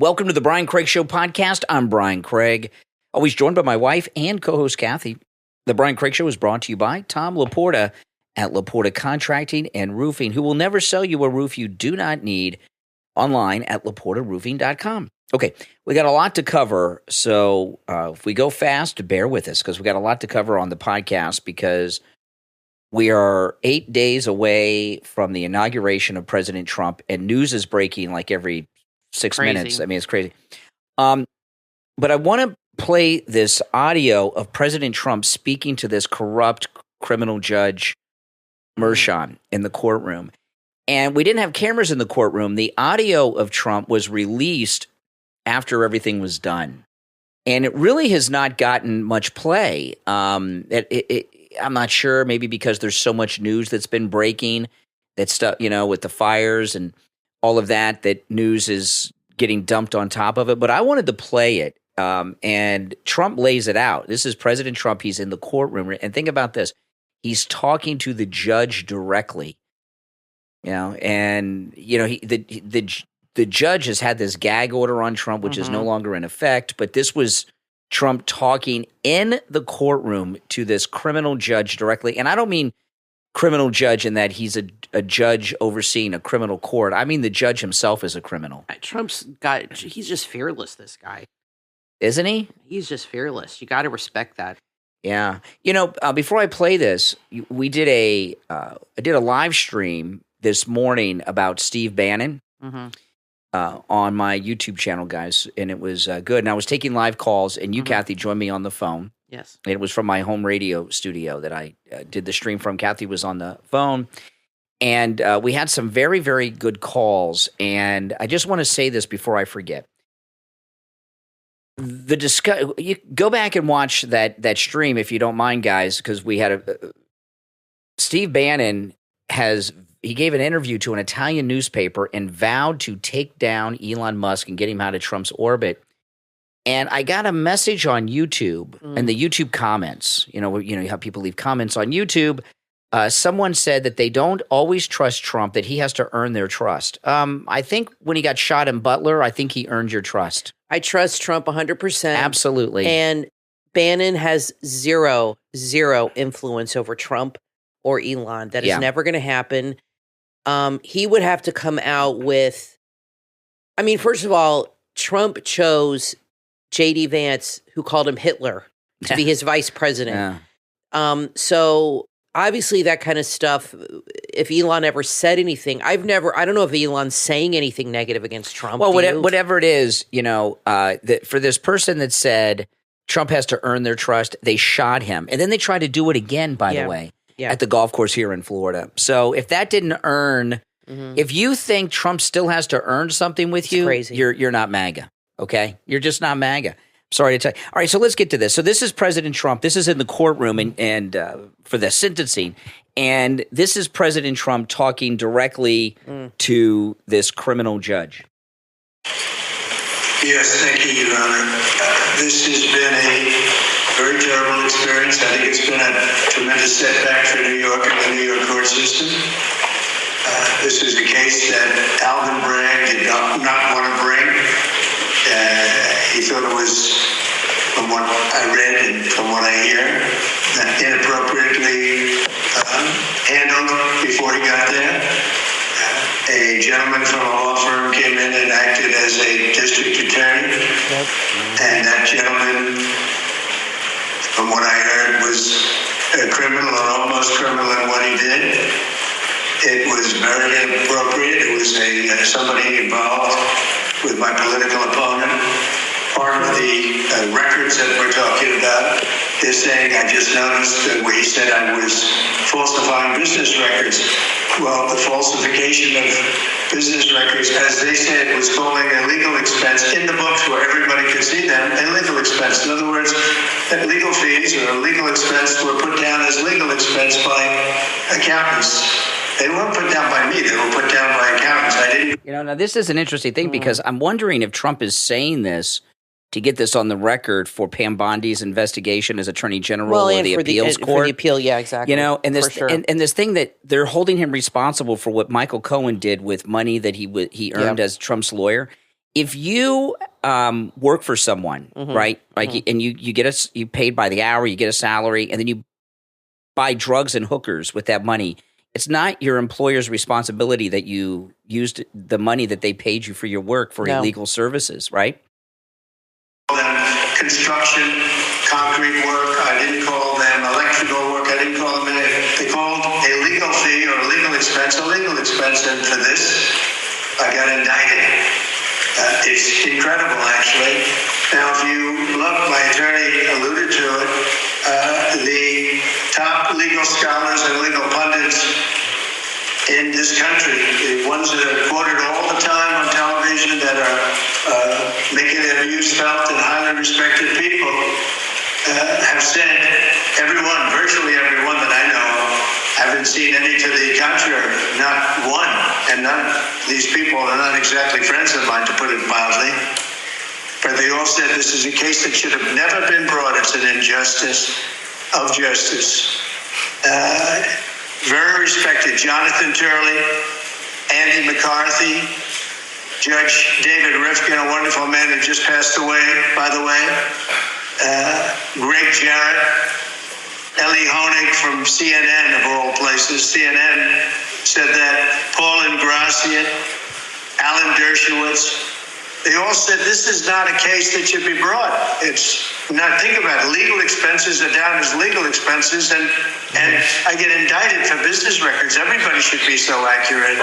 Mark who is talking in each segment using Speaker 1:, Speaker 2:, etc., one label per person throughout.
Speaker 1: Welcome to the Brian Craig Show podcast. I'm Brian Craig, always joined by my wife and co-host Kathy. The Brian Craig Show is brought to you by Tom Laporta at Laporta Contracting and Roofing, who will never sell you a roof you do not need, online at laportaroofing.com. Okay, we got a lot to cover, so if we go fast, bear with us, because we got a lot to cover on the podcast, because we are 8 days away from the inauguration of President Trump, and news is breaking like every 6 minutes. I mean, it's crazy. But I want to play this audio of President Trump speaking to this corrupt criminal judge, Mershon, in the courtroom. And we didn't have cameras in the courtroom. The audio of Trump was released after everything was done. And it really has not gotten much play. I'm not sure, maybe because there's so much news that's been breaking, that stuff, you know, with the fires and all of that, that news is getting dumped on top of it. But I wanted to play it. And Trump lays it out. This is President Trump. He's in the courtroom. And think about this. He's talking to the judge directly. You know, and, you know, the judge has had this gag order on Trump, which is no longer in effect. But this was Trump talking in the courtroom to this criminal judge directly. And I don't mean criminal judge in that he's a judge overseeing a criminal court. I mean the judge himself is a criminal.
Speaker 2: He's just fearless, this guy.
Speaker 1: Isn't he?
Speaker 2: He's just fearless. You got to respect that.
Speaker 1: Yeah. You know, before I play this, I did a live stream this morning about Steve Bannon on my YouTube channel, guys, and it was good. And I was taking live calls, and you, Kathy, joined me on the phone.
Speaker 2: Yes.
Speaker 1: And it was from my home radio studio that I did the stream from. Kathy was on the phone, and we had some very, very good calls. And I just want to say this before I forget. You go back and watch that stream if you don't mind, guys, because we had Steve Bannon he gave an interview to an Italian newspaper and vowed to take down Elon Musk and get him out of Trump's orbit. And I got a message on YouTube and the YouTube comments. You know how people leave comments on YouTube. Someone said that they don't always trust Trump; that he has to earn their trust. I think when he got shot in Butler, I think he earned your trust.
Speaker 2: I trust Trump 100%.
Speaker 1: Absolutely.
Speaker 2: And Bannon has zero influence over Trump or Elon. That is never going to happen. He would have to come out with, I mean, first of all, Trump chose J.D. Vance, who called him Hitler, to be his vice president. Yeah. So obviously that kind of stuff, if Elon ever said anything, I don't know if Elon's saying anything negative against Trump.
Speaker 1: Well, whatever it is, you know, for this person that said Trump has to earn their trust, they shot him. And then they tried to do it again, by the way, at the golf course here in Florida. So if that didn't earn, if you think Trump still has to earn something with you,
Speaker 2: crazy.
Speaker 1: You're not MAGA, okay? You're just not MAGA. Sorry to tell you. All right, so let's get to this. So this is President Trump. This is in the courtroom and for the sentencing. And this is President Trump talking directly to this criminal judge.
Speaker 3: Yes, thank you, Your Honor. This has been a very terrible experience. I think it's been a tremendous setback for New York and the New York court system. This is a case that Alvin Bragg did not want to bring. He thought it was, from what I read and from what I hear, inappropriately handled before he got there. A gentleman from a law firm came in and acted as a district attorney. And that gentleman, from what I heard, was a criminal or almost criminal in what he did. It was very inappropriate. It was somebody involved with my political opponent. Part of the records that we're talking about is saying, I just noticed where he said I was falsifying business records. Well, the falsification of business records, as they said, was calling a legal expense in the books where everybody could see them, a legal expense. In other words, that legal fees or legal expense were put down as legal expense by accountants. They weren't put down by me. They were put down by accountants. I didn't.
Speaker 1: You know, now this is an interesting thing because I'm wondering if Trump is saying this to get this on the record for Pam Bondi's investigation as Attorney General or the appeals court.
Speaker 2: For the appeal, yeah, exactly.
Speaker 1: You know, and this and this thing that they're holding him responsible for what Michael Cohen did with money that he earned as Trump's lawyer. if you work for someone, right? Like, and you get you paid by the hour, you get a salary, and then you buy drugs and hookers with that money. It's not your employer's responsibility that you used the money that they paid you for your work for illegal services, right?
Speaker 3: Construction, concrete work. I didn't call them electrical work. I didn't call them anything. They called a legal fee or a legal expense, and for this, I got indicted. It's incredible, actually. Now, if you look, my attorney alluded to it, the top legal scholars and legal pundits in this country, the ones that are quoted all the time on television that are making their views felt and highly respected people, have said, virtually everyone that I know, haven't seen any to the contrary, not one. And none of these people are not exactly friends of mine, to put it mildly. But they all said this is a case that should have never been brought. It's an injustice of justice. Very respected Jonathan Turley, Andy McCarthy, Judge David Rifkin, a wonderful man who just passed away, by the way, Greg Jarrett, Ellie Honig from CNN, of all places. CNN said that, Paul Ingratian, Alan Dershowitz, they all said this is not a case that should be brought. It's not, think about it, legal expenses are down as legal expenses, and I get indicted for business records. Everybody should be so accurate.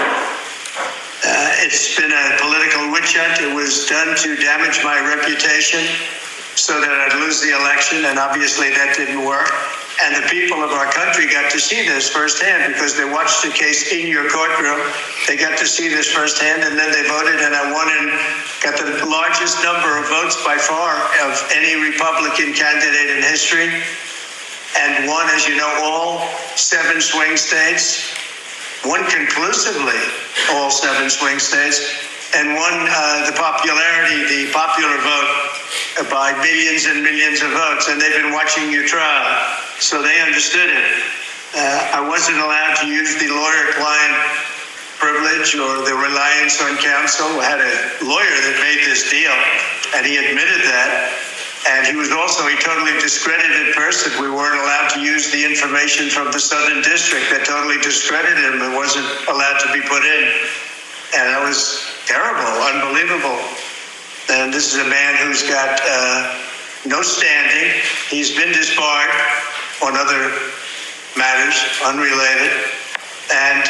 Speaker 3: It's been a political witch hunt. It was done to damage my reputation so that I'd lose the election, and obviously that didn't work. And the people of our country got to see this firsthand because they watched the case in your courtroom. They got to see this firsthand, and then they voted, and I won and got the largest number of votes by far of any Republican candidate in history, and won, as you know, all 7 swing states, won conclusively all 7 swing states, and won the popular vote by millions and millions of votes. And they've been watching your trial, so they understood it. I wasn't allowed to use the lawyer-client privilege or the reliance on counsel. I had a lawyer that made this deal, and he admitted that. And he was also a totally discredited person. We weren't allowed to use the information from the Southern District that totally discredited him. It wasn't allowed to be put in. And that was terrible, unbelievable. And this is a man who's got no standing. He's been disbarred on other matters, unrelated. And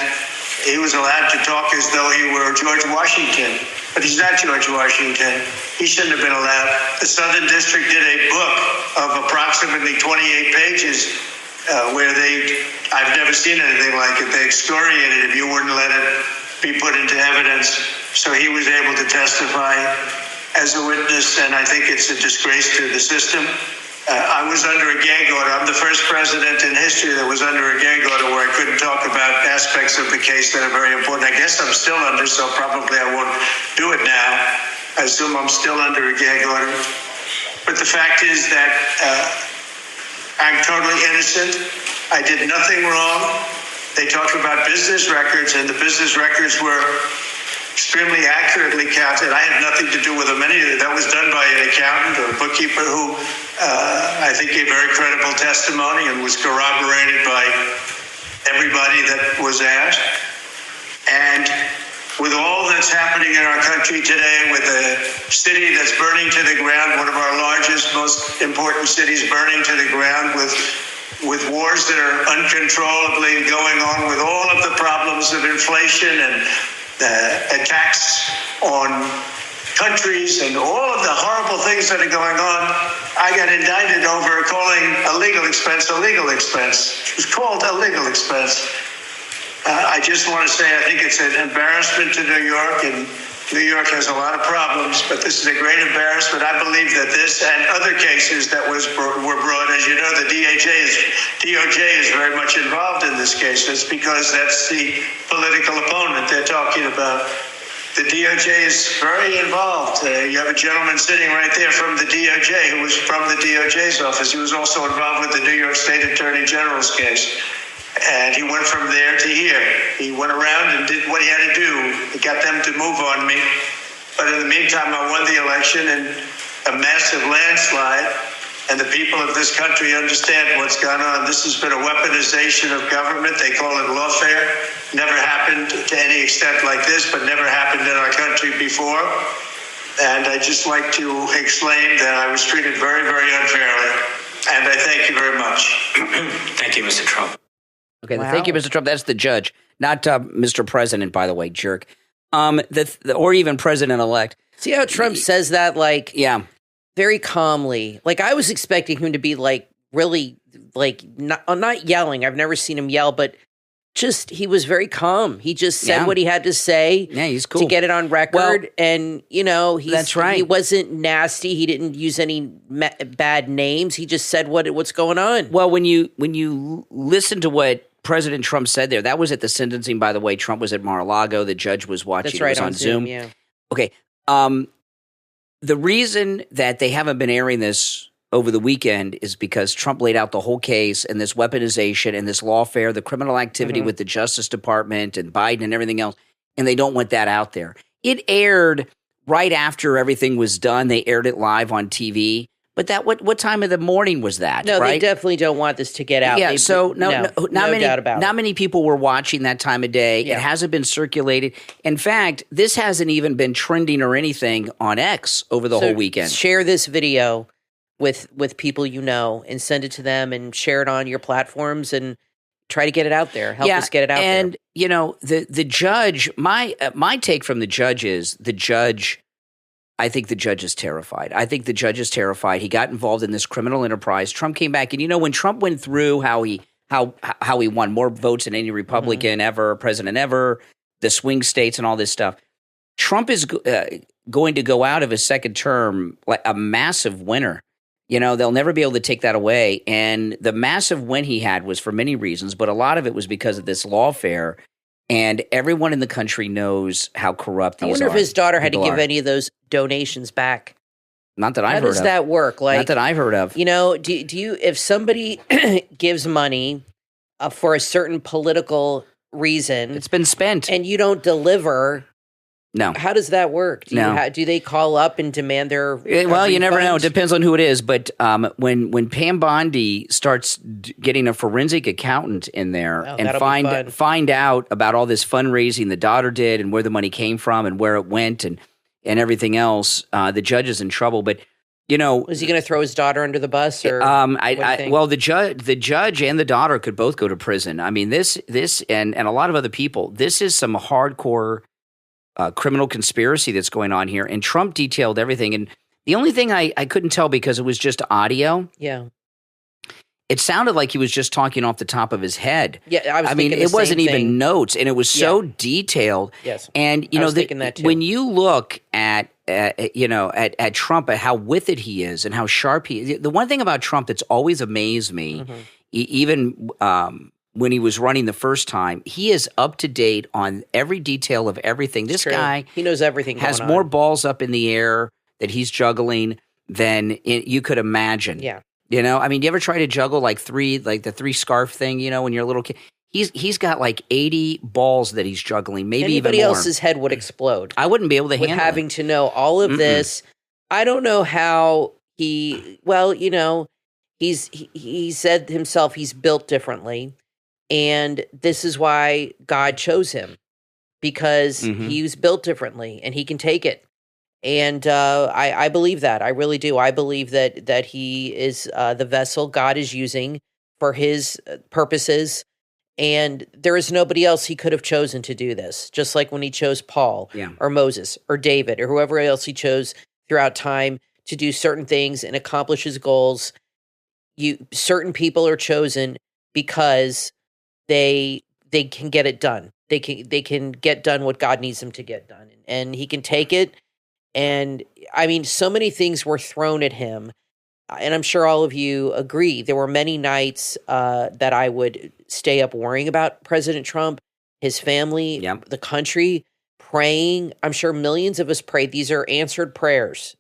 Speaker 3: he was allowed to talk as though he were George Washington. But he's not George Washington. He shouldn't have been allowed. The Southern District did a book of approximately 28 pages where I've never seen anything like it. They excoriated him. You wouldn't let it be put into evidence. So he was able to testify as a witness, and I think it's a disgrace to the system. I was under a gag order. I'm the first president in history that was under a gag order where I couldn't talk about aspects of the case that are very important. I guess I'm still under, so probably I won't do it now. I assume I'm still under a gag order. But the fact is that I'm totally innocent. I did nothing wrong. They talk about business records, and the business records were extremely accurately counted. I had nothing to do with them. That was done by an accountant or a bookkeeper who I think gave very credible testimony and was corroborated by everybody that was asked. And with all that's happening in our country today, with a city that's burning to the ground, one of our largest, most important cities burning to the ground, with wars that are uncontrollably going on, with all of the problems of inflation and attacks on countries and all of the horrible things that are going on, I got indicted over calling a legal expense a legal expense. It was called a legal expense. I just want to say I think it's an embarrassment to New York, and New York has a lot of problems, but this is a great embarrassment. I believe that this and other cases that were brought, as you know, the DOJ is very much involved in this case. It's because that's the political opponent they're talking about. The DOJ is very involved. You have a gentleman sitting right there from the DOJ who was from the DOJ's office. He was also involved with the New York State Attorney General's case. And he went from there to here. He went around and did what he had to do. He got them to move on me. But in the meantime, I won the election in a massive landslide, and the people of this country understand what's gone on. This has been a weaponization of government. They call it lawfare. Never happened to any extent like this, but never happened in our country before. And I'd just like to explain that I was treated very, very unfairly. And I thank you very much.
Speaker 4: Thank you, Mr. Trump.
Speaker 1: Okay, thank you, Mr. Trump. That's the judge, not Mr. President, by the way, jerk. Or even President-elect.
Speaker 2: See how Trump says that, like, very calmly. Like, I was expecting him to be, like, really, like, not yelling. I've never seen him yell, but just, he was very calm. He just said what he had to say.
Speaker 1: Yeah, he's cool.
Speaker 2: To get it on record. Well, and, you know,
Speaker 1: that's right.
Speaker 2: He wasn't nasty. He didn't use any bad names. He just said what's going on.
Speaker 1: Well, when you listen to what President Trump said there, that was at the sentencing, by the way. Trump was at Mar-a-Lago. The judge was watching.
Speaker 2: That's right,
Speaker 1: it was on Zoom.
Speaker 2: Yeah.
Speaker 1: Okay. The reason that they haven't been airing this over the weekend is because Trump laid out the whole case and this weaponization and this lawfare, the criminal activity with the Justice Department and Biden and everything else, and they don't want that out there. It aired right after everything was done. They aired it live on TV. But that what time of the morning was that?
Speaker 2: No,
Speaker 1: right?
Speaker 2: They definitely don't want this to get out.
Speaker 1: Yeah,
Speaker 2: No doubt about it.
Speaker 1: Not many people were watching that time of day. Yeah. It hasn't been circulated. In fact, this hasn't even been trending or anything on X over the whole weekend.
Speaker 2: Share this video with people you know and send it to them and share it on your platforms and try to get it out there. Help us get it out there.
Speaker 1: And, you know, the judge, my take from the judge is I think the judge is terrified. He got involved in this criminal enterprise. Trump came back, and you know when Trump went through how he won more votes than any Republican ever, president ever, the swing states and all this stuff. Trump is going to go out of his second term like a massive winner. You know, they'll never be able to take that away. And the massive win he had was for many reasons, but a lot of it was because of this lawfare. And everyone in the country knows how corrupt these are.
Speaker 2: I wonder if his daughter had to give any of those donations back.
Speaker 1: Not that I've heard of.
Speaker 2: How does that work? Like,
Speaker 1: not that I've heard of.
Speaker 2: You know, do you if somebody gives money for a certain political reason,
Speaker 1: it's been spent,
Speaker 2: and you don't deliver?
Speaker 1: No.
Speaker 2: How does that work? Do they call up and demand their
Speaker 1: well, you never know. It depends on who it is. But when Pam Bondi starts getting a forensic accountant in there and find out about all this fundraising the daughter did and where the money came from and where it went and everything else, the judge is in trouble. But, you know.
Speaker 2: Is he going to throw his daughter under the bus? Or
Speaker 1: well, the judge and the daughter could both go to prison. I mean, this and a lot of other people, this is some hardcore criminal conspiracy that's going on here. And Trump detailed everything. And the only thing I couldn't tell because it was just audio.
Speaker 2: Yeah.
Speaker 1: It sounded like he was just talking off the top of his head.
Speaker 2: Yeah,
Speaker 1: I mean, it wasn't even notes, and it was so detailed.
Speaker 2: Yes.
Speaker 1: And you know,
Speaker 2: thinking that too.
Speaker 1: When you look at Trump, at how with it he is and how sharp he is. The one thing about Trump that's always amazed me, even when he was running the first time, he is up to date on every detail of everything. This guy,
Speaker 2: he knows everything.
Speaker 1: Has more balls up in the air that he's juggling than you could imagine.
Speaker 2: Yeah.
Speaker 1: You know, I mean, you ever try to juggle like the three scarf thing, you know, when you're a little kid? He's got like 80 balls that he's juggling, maybe even more.
Speaker 2: Anybody else's head would explode.
Speaker 1: I wouldn't be able to handle it.
Speaker 2: Having to know all of this. I don't know how he said himself he's built differently. And this is why God chose him, because he was built differently and he can take it. And I believe that. I really do. I believe that he is the vessel God is using for his purposes. And there is nobody else he could have chosen to do this, just like when he chose Paul or Moses or David or whoever else he chose throughout time to do certain things and accomplish his goals. Certain people are chosen because they can get it done. They can get done what God needs them to get done. And he can take it. And I mean, so many things were thrown at him. And I'm sure all of you agree. There were many nights that I would stay up worrying about President Trump, his family, the country, praying. I'm sure millions of us prayed. These are answered prayers.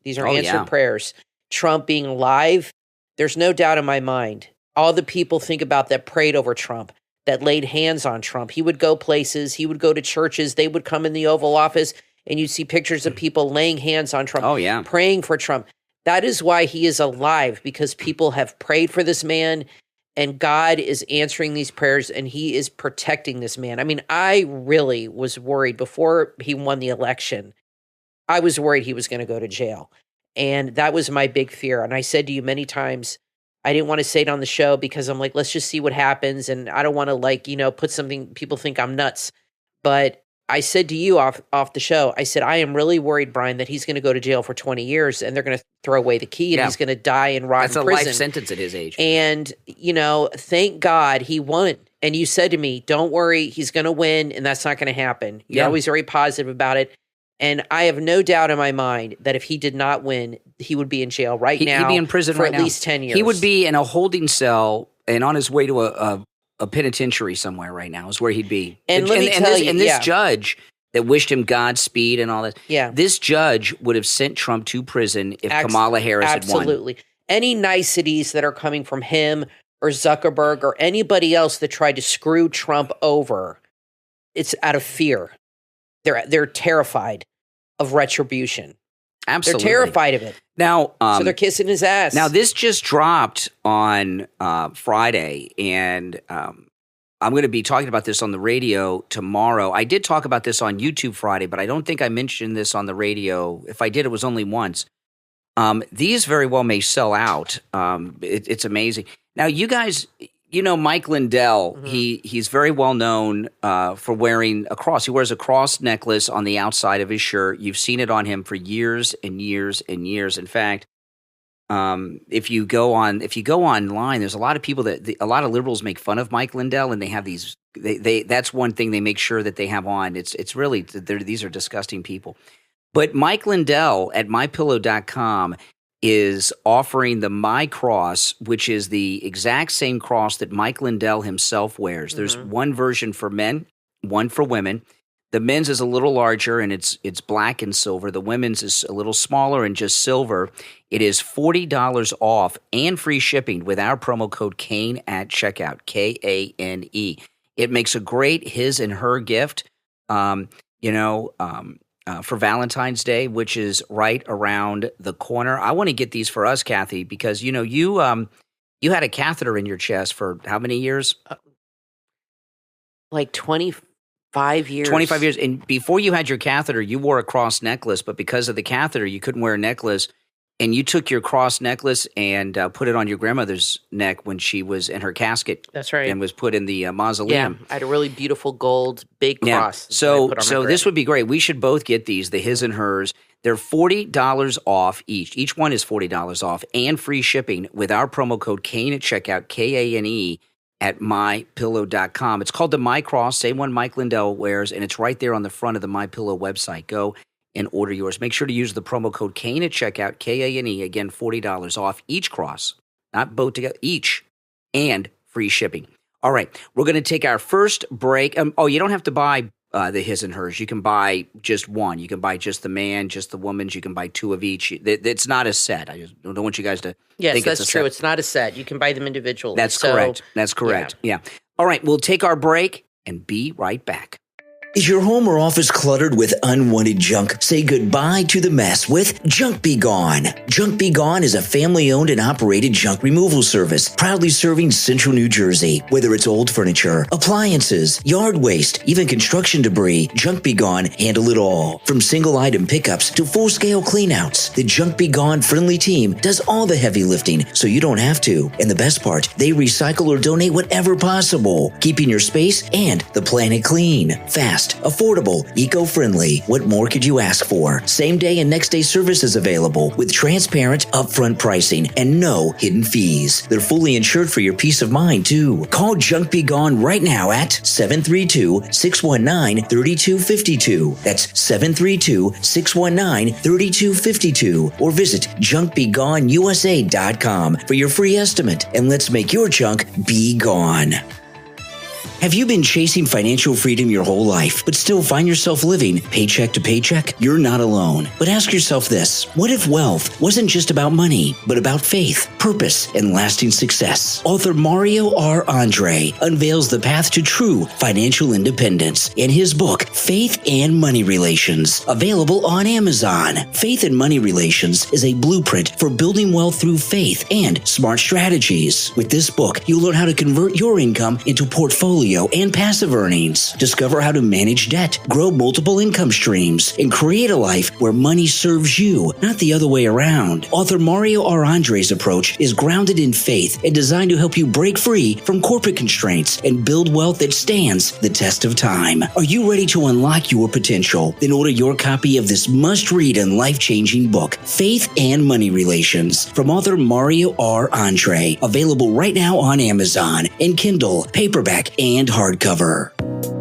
Speaker 2: Prayers. Trump being alive, there's no doubt in my mind. All the people think about that prayed over Trump, that laid hands on Trump. He would go places. He would go to churches. They would come in the Oval Office and you'd see pictures of people laying hands on Trump,
Speaker 1: Oh, yeah.
Speaker 2: praying for Trump. That is why he is alive, because people have prayed for this man, and God is answering these prayers, and he is protecting this man. I mean, I really was worried before he won the election. I was worried he was going to go to jail. And that was my big fear. And I said to you many times, I didn't want to say it on the show because I'm like, let's just see what happens. And I don't want to put something, people think I'm nuts. But I said to you off the show, I said, I am really worried, Brian, that he's going to go to jail for 20 years and they're going to throw away the key and he's going to die and rot in prison.
Speaker 1: That's a life sentence at his age.
Speaker 2: And, thank God he won. And you said to me, don't worry, he's going to win and that's not going to happen. You're always very positive about it. And I have no doubt in my mind that if he did not win, he would be in jail now.
Speaker 1: He'd be in prison
Speaker 2: for
Speaker 1: right
Speaker 2: at least 10 years.
Speaker 1: He would be in a holding cell and on his way to a penitentiary somewhere right now is where he'd be.
Speaker 2: And let me tell you,
Speaker 1: this judge that wished him Godspeed and all that.
Speaker 2: Yeah.
Speaker 1: This judge would have sent Trump to prison if Kamala Harris had won.
Speaker 2: Absolutely. Any niceties that are coming from him or Zuckerberg or anybody else that tried to screw Trump over, it's out of fear. They're terrified of retribution.
Speaker 1: Absolutely.
Speaker 2: They're terrified of it.
Speaker 1: Now,
Speaker 2: so they're kissing his ass.
Speaker 1: Now, this just dropped on Friday, and I'm going to be talking about this on the radio tomorrow. I did talk about this on YouTube Friday, but I don't think I mentioned this on the radio. If I did, it was only once. These very well may sell out. It's amazing. Now, you guys, Mike Lindell, he's very well known for wearing a cross. He wears a cross necklace on the outside of his shirt. You've seen it on him for years and years and years. In fact, if you go online, there's a lot of people a lot of liberals make fun of Mike Lindell, and they have these. That's one thing they make sure that they have on. It's really these are disgusting people. But Mike Lindell at MyPillow.com is offering the My Cross, which is the exact same cross that Mike Lindell himself wears. There's one version for men, one for women. The men's is a little larger and it's black and silver. The women's is a little smaller and just silver. It is $40 off and free shipping with our promo code Kane at checkout, Kane. It makes a great his and her gift. For Valentine's Day, which is right around the corner. I want to get these for us, Kathy, because you had a catheter in your chest for how many years?
Speaker 2: Like 25 years.
Speaker 1: 25 years. And before you had your catheter, you wore a cross necklace, but because of the catheter, you couldn't wear a necklace. And you took your cross necklace and put it on your grandmother's neck when she was in her casket.
Speaker 2: That's right.
Speaker 1: And was put in the mausoleum.
Speaker 2: Yeah, I had a really beautiful gold big cross.
Speaker 1: So this would be great. We should both get these, the his and hers. They're $40 off each. Each one is $40 off and free shipping with our promo code Kane at checkout, Kane at MyPillow.com. It's called the My Cross, same one Mike Lindell wears, and it's right there on the front of the MyPillow website. Go and order yours. Make sure to use the promo code Kane at checkout, Kane. Again, $40 off each cross, not both together, each, and free shipping. All right, we're going to take our first break. You don't have to buy the his and hers. You can buy just one. You can buy just the man, just the woman's. You can buy two of each. It's not a set. I just don't want you guys to think it's a
Speaker 2: true.
Speaker 1: set.
Speaker 2: It's not a set. You can buy them individually.
Speaker 1: That's correct. That's correct. Yeah. All right, we'll take our break and be right back.
Speaker 4: Is your home or office cluttered with unwanted junk? Say goodbye to the mess with Junk Be Gone. Junk Be Gone is a family-owned and operated junk removal service, proudly serving Central New Jersey. Whether it's old furniture, appliances, yard waste, even construction debris, Junk Be Gone handle it all. From single-item pickups to full-scale cleanouts, the Junk Be Gone friendly team does all the heavy lifting so you don't have to. And the best part, they recycle or donate whatever possible, keeping your space and the planet clean, fast, affordable, eco-friendly. What more could you ask for? Same day and next day service is available with transparent upfront pricing and no hidden fees. They're fully insured for your peace of mind too. Call Junk Be Gone right now at 732-619-3252. That's 732-619-3252. Or visit junkbegoneusa.com for your free estimate. And let's make your junk be gone. Have you been chasing financial freedom your whole life, but still find yourself living paycheck to paycheck? You're not alone. But ask yourself this: what if wealth wasn't just about money, but about faith, purpose, and lasting success? Author Mario R. Andre unveils the path to true financial independence in his book, Faith and Money Relations, available on Amazon. Faith and Money Relations is a blueprint for building wealth through faith and smart strategies. With this book, you'll learn how to convert your income into portfolio and passive earnings. Discover how to manage debt, grow multiple income streams, and create a life where money serves you, not the other way around. Author Mario R. Andre's approach is grounded in faith and designed to help you break free from corporate constraints and build wealth that stands the test of time. Are you ready to unlock your potential? Then order your copy of this must-read and life-changing book, Faith and Money Relations, from author Mario R. Andre, available right now on Amazon in Kindle, paperback, and hardcover.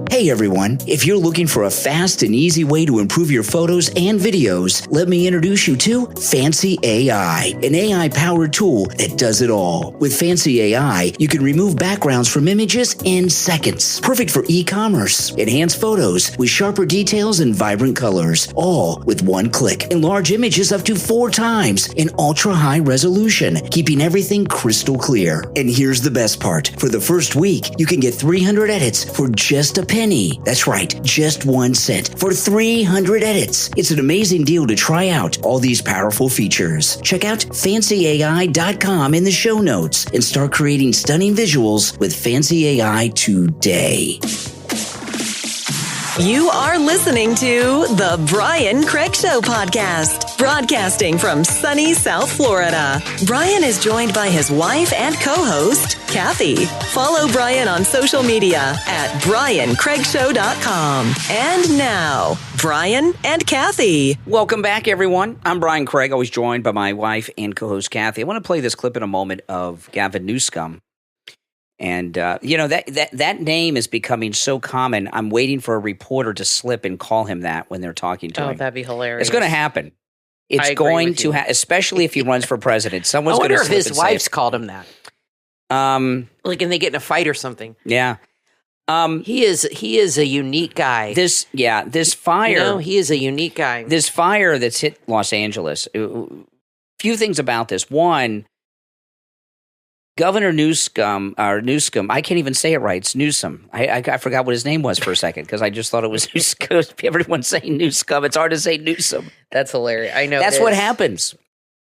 Speaker 4: Hey everyone, if you're looking for a fast and easy way to improve your photos and videos, let me introduce you to Fancy AI, an AI-powered tool that does it all. With Fancy AI, you can remove backgrounds from images in seconds. Perfect for e-commerce. Enhance photos with sharper details and vibrant colors, all with one click. Enlarge images up to 4 times in ultra-high resolution, keeping everything crystal clear. And here's the best part. For the first week, you can get 300 edits for just a penny. That's right, just 1 cent for 300 edits. It's an amazing deal to try out all these powerful features. Check out fancyai.com in the show notes and start creating stunning visuals with Fancy AI today.
Speaker 5: You are listening to The Brian Craig Show podcast, broadcasting from sunny South Florida. Brian is joined by his wife and co-host, Kathy. Follow Brian on social media at BrianCraigShow.com. And now, Brian and Kathy.
Speaker 1: Welcome back, everyone. I'm Brian Craig, always joined by my wife and co-host, Kathy. I want to play this clip in a moment of Gavin Newsom. And, that name is becoming so common. I'm waiting for a reporter to slip and call him that when they're talking to him.
Speaker 2: Oh, that'd be hilarious.
Speaker 1: It's going to happen. It's going to happen, especially if he runs for president. Someone's going to slip and say it.
Speaker 2: I wonder if his wife's called him that. Like, and they get in a fight or something.
Speaker 1: Yeah.
Speaker 2: He is a unique guy.
Speaker 1: This fire.
Speaker 2: He is a unique guy.
Speaker 1: This fire that's hit Los Angeles. Few things about this. One, Governor Newsom, I can't even say it right. It's Newsom. I forgot what his name was for a second because I just thought it was Newsom. Everyone's saying Newsom. It's hard to say Newsom.
Speaker 2: That's hilarious. I know.
Speaker 1: That's what happens.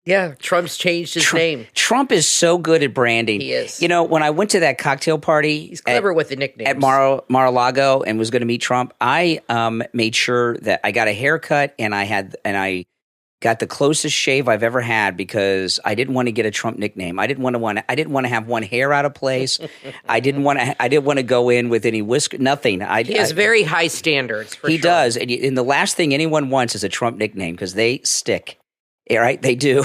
Speaker 2: Yeah, Trump's changed his name.
Speaker 1: Trump is so good at branding.
Speaker 2: He is.
Speaker 1: When I went to that cocktail party,
Speaker 2: he's clever with the nicknames
Speaker 1: at Mar-a-Lago and was going to meet Trump. I made sure that I got a haircut and I got the closest shave I've ever had because I didn't want to get a Trump nickname. I didn't want to have one hair out of place. I didn't want to go in with any whisker, nothing.
Speaker 2: He has very high standards.
Speaker 1: He does, and the last thing anyone wants is a Trump nickname because they stick. Right, they do,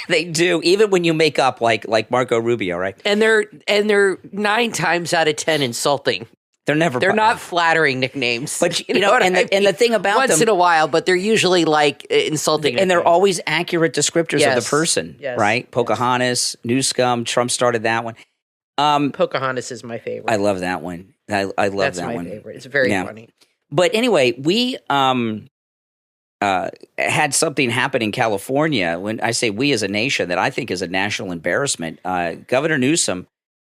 Speaker 1: they do. Even when you make up like Marco Rubio, right?
Speaker 2: And they're 9 times out of 10 insulting. They're not flattering nicknames,
Speaker 1: but the thing about
Speaker 2: once
Speaker 1: them,
Speaker 2: in a while, but they're usually like insulting,
Speaker 1: and they're always accurate descriptors of the person,
Speaker 2: yes,
Speaker 1: right? Pocahontas, Newscum, Trump started that one.
Speaker 2: Pocahontas is my favorite.
Speaker 1: I love that one. I love that one.
Speaker 2: That's my favorite. It's very funny.
Speaker 1: But anyway, we had something happen in California. When I say we as a nation, that I think is a national embarrassment. Governor Newsom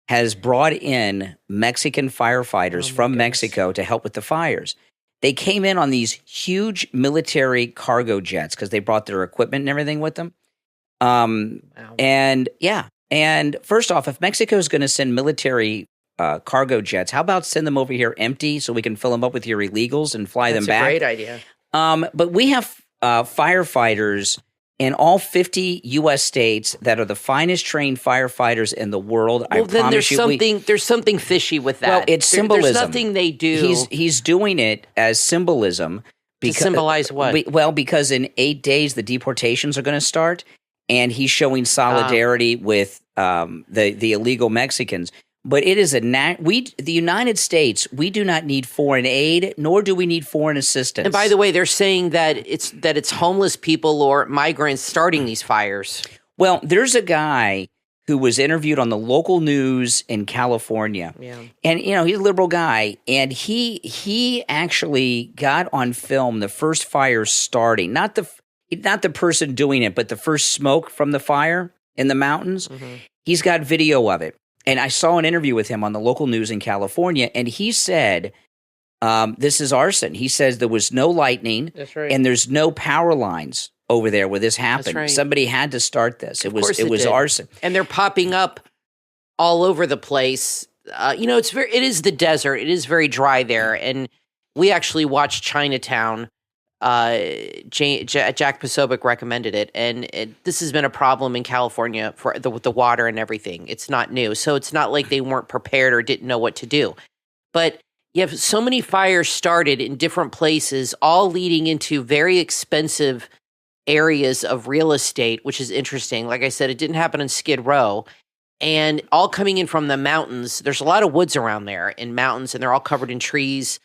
Speaker 1: has brought in Mexican firefighters from Mexico to help with the fires. They came in on these huge military cargo jets because they brought their equipment and everything with them. And first off, if Mexico is going to send military cargo jets, how about send them over here empty so we can fill them up with your illegals and fly them back?
Speaker 2: That's a great idea.
Speaker 1: But we have firefighters in all 50 U.S. states that are the finest trained firefighters in the world.
Speaker 2: Well, then there's something fishy with that.
Speaker 1: Well, it's symbolism.
Speaker 2: There's nothing they do.
Speaker 1: He's doing it as symbolism.
Speaker 2: To symbolize what?
Speaker 1: Because in 8 days the deportations are going to start, and he's showing solidarity with the illegal Mexicans. But it is the United States, we do not need foreign aid, nor do we need foreign assistance.
Speaker 2: And by the way, they're saying that it's homeless people or migrants starting these fires.
Speaker 1: Well, there's a guy who was interviewed on the local news in California.
Speaker 2: Yeah.
Speaker 1: And, he's a liberal guy. And he actually got on film the first fire starting, not the person doing it, but the first smoke from the fire in the mountains. Mm-hmm. He's got video of it. And I saw an interview with him on the local news in California. And he said, this is arson. He says there was no lightning.
Speaker 2: That's right.
Speaker 1: And there's no power lines over there where this happened.
Speaker 2: That's right.
Speaker 1: Somebody had to start this. It was arson.
Speaker 2: And they're popping up all over the place. It is the desert. It is very dry there. And we actually watched Chinatown. Jack Posobiec recommended it. And this has been a problem in California with the water and everything. It's not new. So it's not like they weren't prepared or didn't know what to do. But you have so many fires started in different places, all leading into very expensive areas of real estate, which is interesting. Like I said, it didn't happen in Skid Row, and all coming in from the mountains. There's a lot of woods around there in mountains, and they're all covered in trees,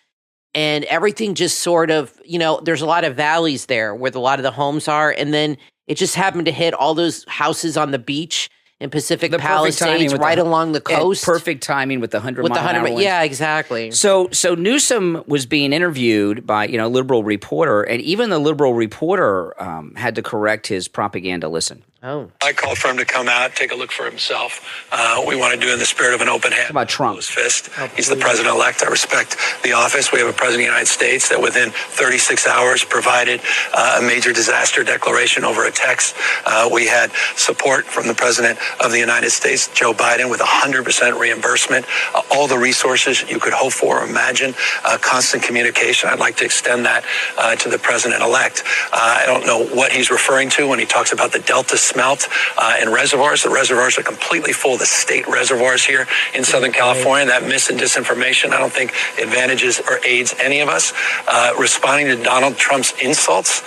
Speaker 2: and everything just sort of, there's a lot of valleys there where a lot of the homes are, and then it just happened to hit all those houses on the beach in Pacific Palisades, right along the coast.
Speaker 1: Perfect timing with the 100-mile-an-hour winds.
Speaker 2: Yeah, exactly.
Speaker 1: So Newsom was being interviewed by liberal reporter, and even the liberal reporter had to correct his propaganda. Listen.
Speaker 2: Oh.
Speaker 6: I called for him to come out, take a look for himself. We want to do it in the spirit of an open hand.
Speaker 1: How about Trump?
Speaker 6: His fist. He's the president-elect. I respect the office. We have a president of the United States that within 36 hours provided a major disaster declaration over a text. We had support from the president of the United States, Joe Biden, with 100% reimbursement, all the resources you could hope for or imagine, constant communication. I'd like to extend that to the president-elect. I don't know what he's referring to when he talks about the Delta smelt in reservoirs. The reservoirs are completely full. The state reservoirs here in Southern California. That mis and disinformation, I don't think advantages or aids any of us. Responding to Donald Trump's insults,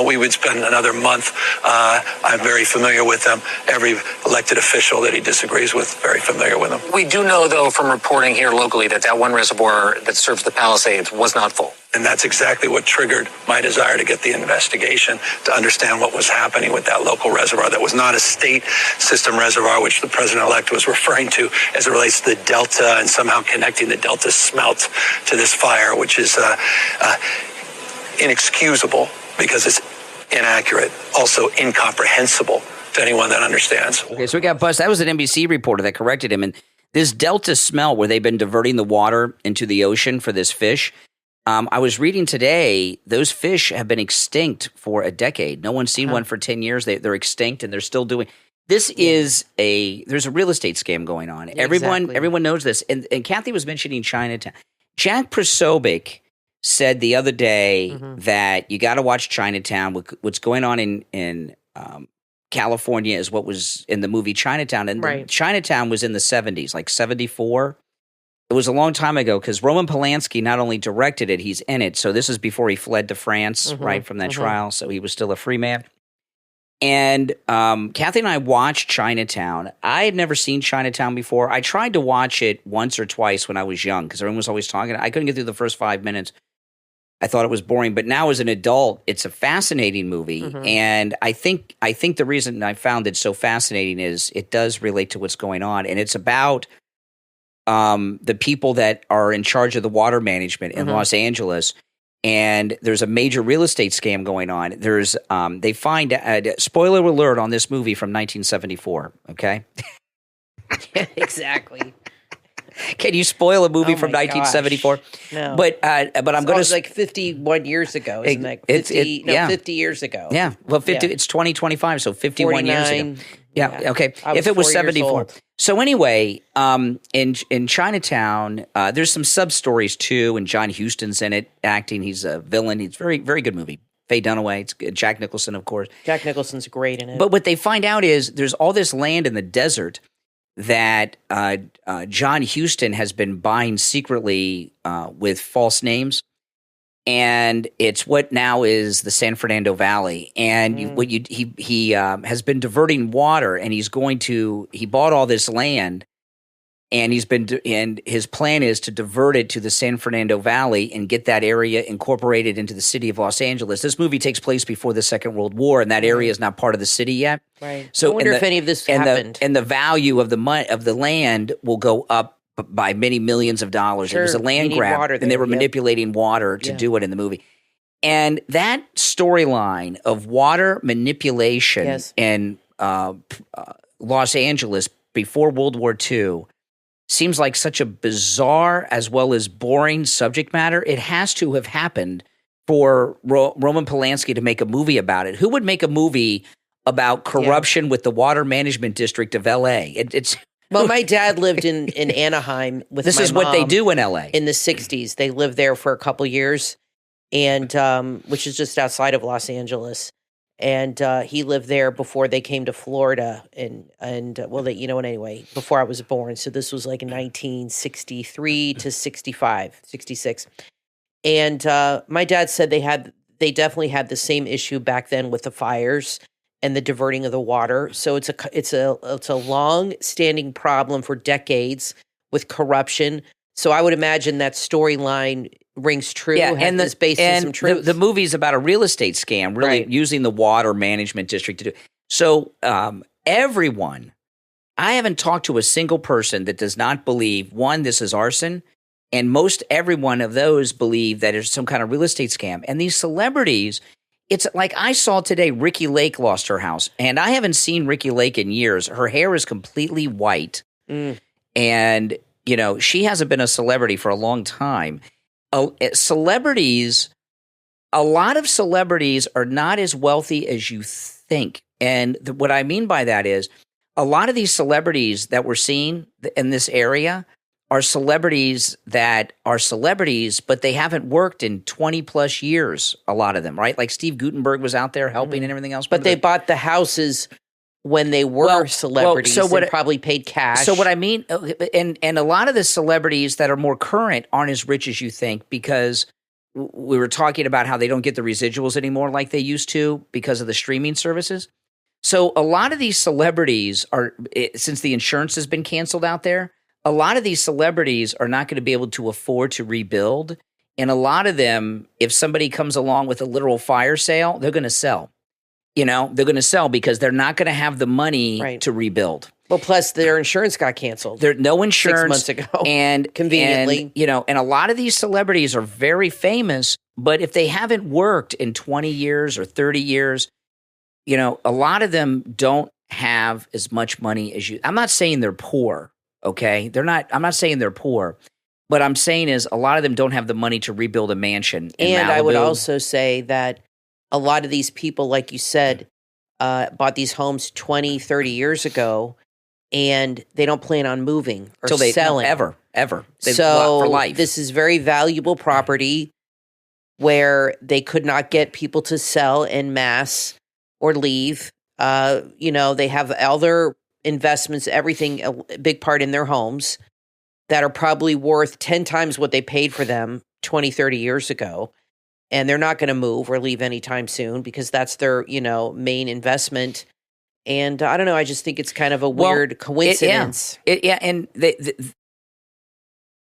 Speaker 6: we would spend another month. I'm very familiar with them. Every elected official that he disagrees with, very familiar with them.
Speaker 7: We do know, though, from reporting here locally that one reservoir that serves the Palisades was not full.
Speaker 6: And that's exactly what triggered my desire to get the investigation, to understand what was happening with that local reservoir. That was not a state system reservoir, which the president-elect was referring to as it relates to the Delta and somehow connecting the Delta smelt to this fire, which is inexcusable because it's inaccurate, also incomprehensible to anyone that understands.
Speaker 1: Okay, so we got bust. That was an NBC reporter that corrected him. And this Delta smelt, where they've been diverting the water into the ocean for this fish, I was reading today, those fish have been extinct for a decade. No one's seen one for 10 years. They're extinct, and they're still doing. This is there's a real estate scam going on.
Speaker 2: Yeah,
Speaker 1: everyone knows this. And Kathy was mentioning Chinatown. Jack Posobiec said the other day that you got to watch Chinatown. What's going on in California is what was in the movie Chinatown. And Chinatown was in the 70s, like 74. It was a long time ago because Roman Polanski not only directed it, he's in it. So this is before he fled to France, right, from that trial. So he was still a free man. And Kathy and I watched Chinatown. I had never seen Chinatown before. I tried to watch it once or twice when I was young because everyone was always talking. I couldn't get through the first 5 minutes. I thought it was boring. But now as an adult, it's a fascinating movie. And I think the reason I found it so fascinating is it does relate to what's going on. And it's about the people that are in charge of the water management in Los Angeles, and there's a major real estate scam going on. There's they find spoiler alert on this movie from 1974. Okay,
Speaker 2: exactly.
Speaker 1: Can you spoil a movie from 1974?
Speaker 2: Gosh. No,
Speaker 1: but I'm going to
Speaker 2: like 51 years ago. Isn't it? 50 years ago.
Speaker 1: Yeah, well, 50. Yeah. It's 2025, so 51 years ago. Yeah. Okay. If it was 74. So anyway, in Chinatown, there's some sub stories too, and John Huston's in it acting. He's a villain. It's very, very good movie. Faye Dunaway. It's good. Jack Nicholson, of course.
Speaker 2: Jack Nicholson's great in it.
Speaker 1: But what they find out is there's all this land in the desert that John Huston has been buying secretly with false names. And it's what now is the San Fernando Valley. And he has been diverting water, and he bought all this land And and his plan is to divert it to the San Fernando Valley and get that area incorporated into the city of Los Angeles. This movie takes place before the Second World War, and that area is not part of the city yet.
Speaker 2: Right. So I wonder if any of this happened.
Speaker 1: And the value of the land will go up by many millions of dollars.
Speaker 2: Sure.
Speaker 1: It was a land grab, and they were manipulating water to do it in the movie. And that storyline of water manipulation in Los Angeles before World War II seems like such a bizarre as well as boring subject matter. It has to have happened for Roman Polanski to make a movie about it. Who would make a movie about corruption with the water management district of L.A.?
Speaker 2: Well, my dad lived in Anaheim with
Speaker 1: this
Speaker 2: my
Speaker 1: is what
Speaker 2: mom
Speaker 1: they do in L.A.
Speaker 2: in the 60s. They lived there for a couple years, and which is just outside of Los Angeles. And he lived there before they came to Florida, and anyway, before I was born. So this was like in 1963 to 66. And my dad said they definitely had the same issue back then with the fires and the diverting of the water. So it's a long-standing problem for decades with corruption. So I would imagine that storyline rings true.
Speaker 1: Yeah,
Speaker 2: and is based on some truth.
Speaker 1: The movie's about a real estate scam, really using the water management district to do. So everyone, I haven't talked to a single person that does not believe, one, this is arson, and most every one of those believe that it's some kind of real estate scam. And these celebrities, it's like I saw today, Ricki Lake lost her house, and I haven't seen Ricki Lake in years. Her hair is completely white, and she hasn't been a celebrity for a long time. A lot of celebrities are not as wealthy as you think. And what I mean by that is a lot of these celebrities that we're seeing in this area are celebrities that are celebrities, but they haven't worked in 20 plus years, a lot of them, right? Like Steve Guttenberg was out there helping and everything else.
Speaker 2: But they bought the houses when they were celebrities and probably paid cash.
Speaker 1: So what I mean, and a lot of the celebrities that are more current aren't as rich as you think, because we were talking about how they don't get the residuals anymore like they used to because of the streaming services. So a lot of these celebrities since the insurance has been canceled out there, a lot of these celebrities are not going to be able to afford to rebuild. And a lot of them, if somebody comes along with a literal fire sale, they're going to sell. They're going to sell because they're not going to have the money to rebuild.
Speaker 2: Well, plus their insurance got canceled.
Speaker 1: There's no insurance
Speaker 2: 6 months ago,
Speaker 1: and
Speaker 2: conveniently,
Speaker 1: and a lot of these celebrities are very famous. But if they haven't worked in 20 years or 30 years, a lot of them don't have as much money as you. I'm not saying they're poor. Okay, they're not. I'm not saying they're poor. What I'm saying is a lot of them don't have the money to rebuild a mansion in Malibu.
Speaker 2: I would also say that a lot of these people, like you said, bought these homes 20, 30 years ago, and they don't plan on moving or selling.
Speaker 1: Ever.
Speaker 2: So
Speaker 1: for life.
Speaker 2: This is very valuable property where they could not get people to sell en masse or leave. They have all their investments, everything, a big part in their homes that are probably worth 10 times what they paid for them 20, 30 years ago. And they're not going to move or leave anytime soon because that's their, main investment. And I don't know. I just think it's kind of a weird coincidence.
Speaker 1: And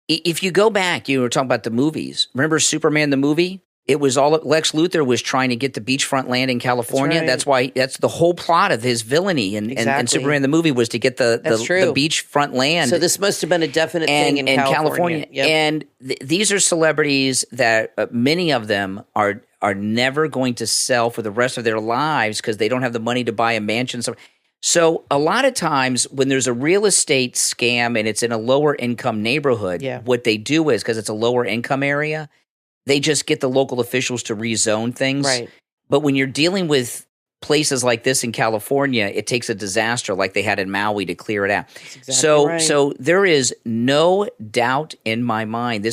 Speaker 1: if you go back, you were talking about the movies. Remember Superman the movie? It was all Lex Luthor was trying to get the beachfront land in California. That's why that's the whole plot of his villainy and Superman the movie was to get the beachfront land.
Speaker 2: So this must have been a definite thing in California.
Speaker 1: Yep. And these are celebrities that many of them are never going to sell for the rest of their lives because they don't have the money to buy a mansion. So a lot of times when there's a real estate scam and it's in a lower income neighborhood, what they do is, because it's a lower income area, they just get the local officials to rezone things.
Speaker 2: Right.
Speaker 1: But when you're dealing with places like this in California, it takes a disaster like they had in Maui to clear it out. So there is no doubt in my mind.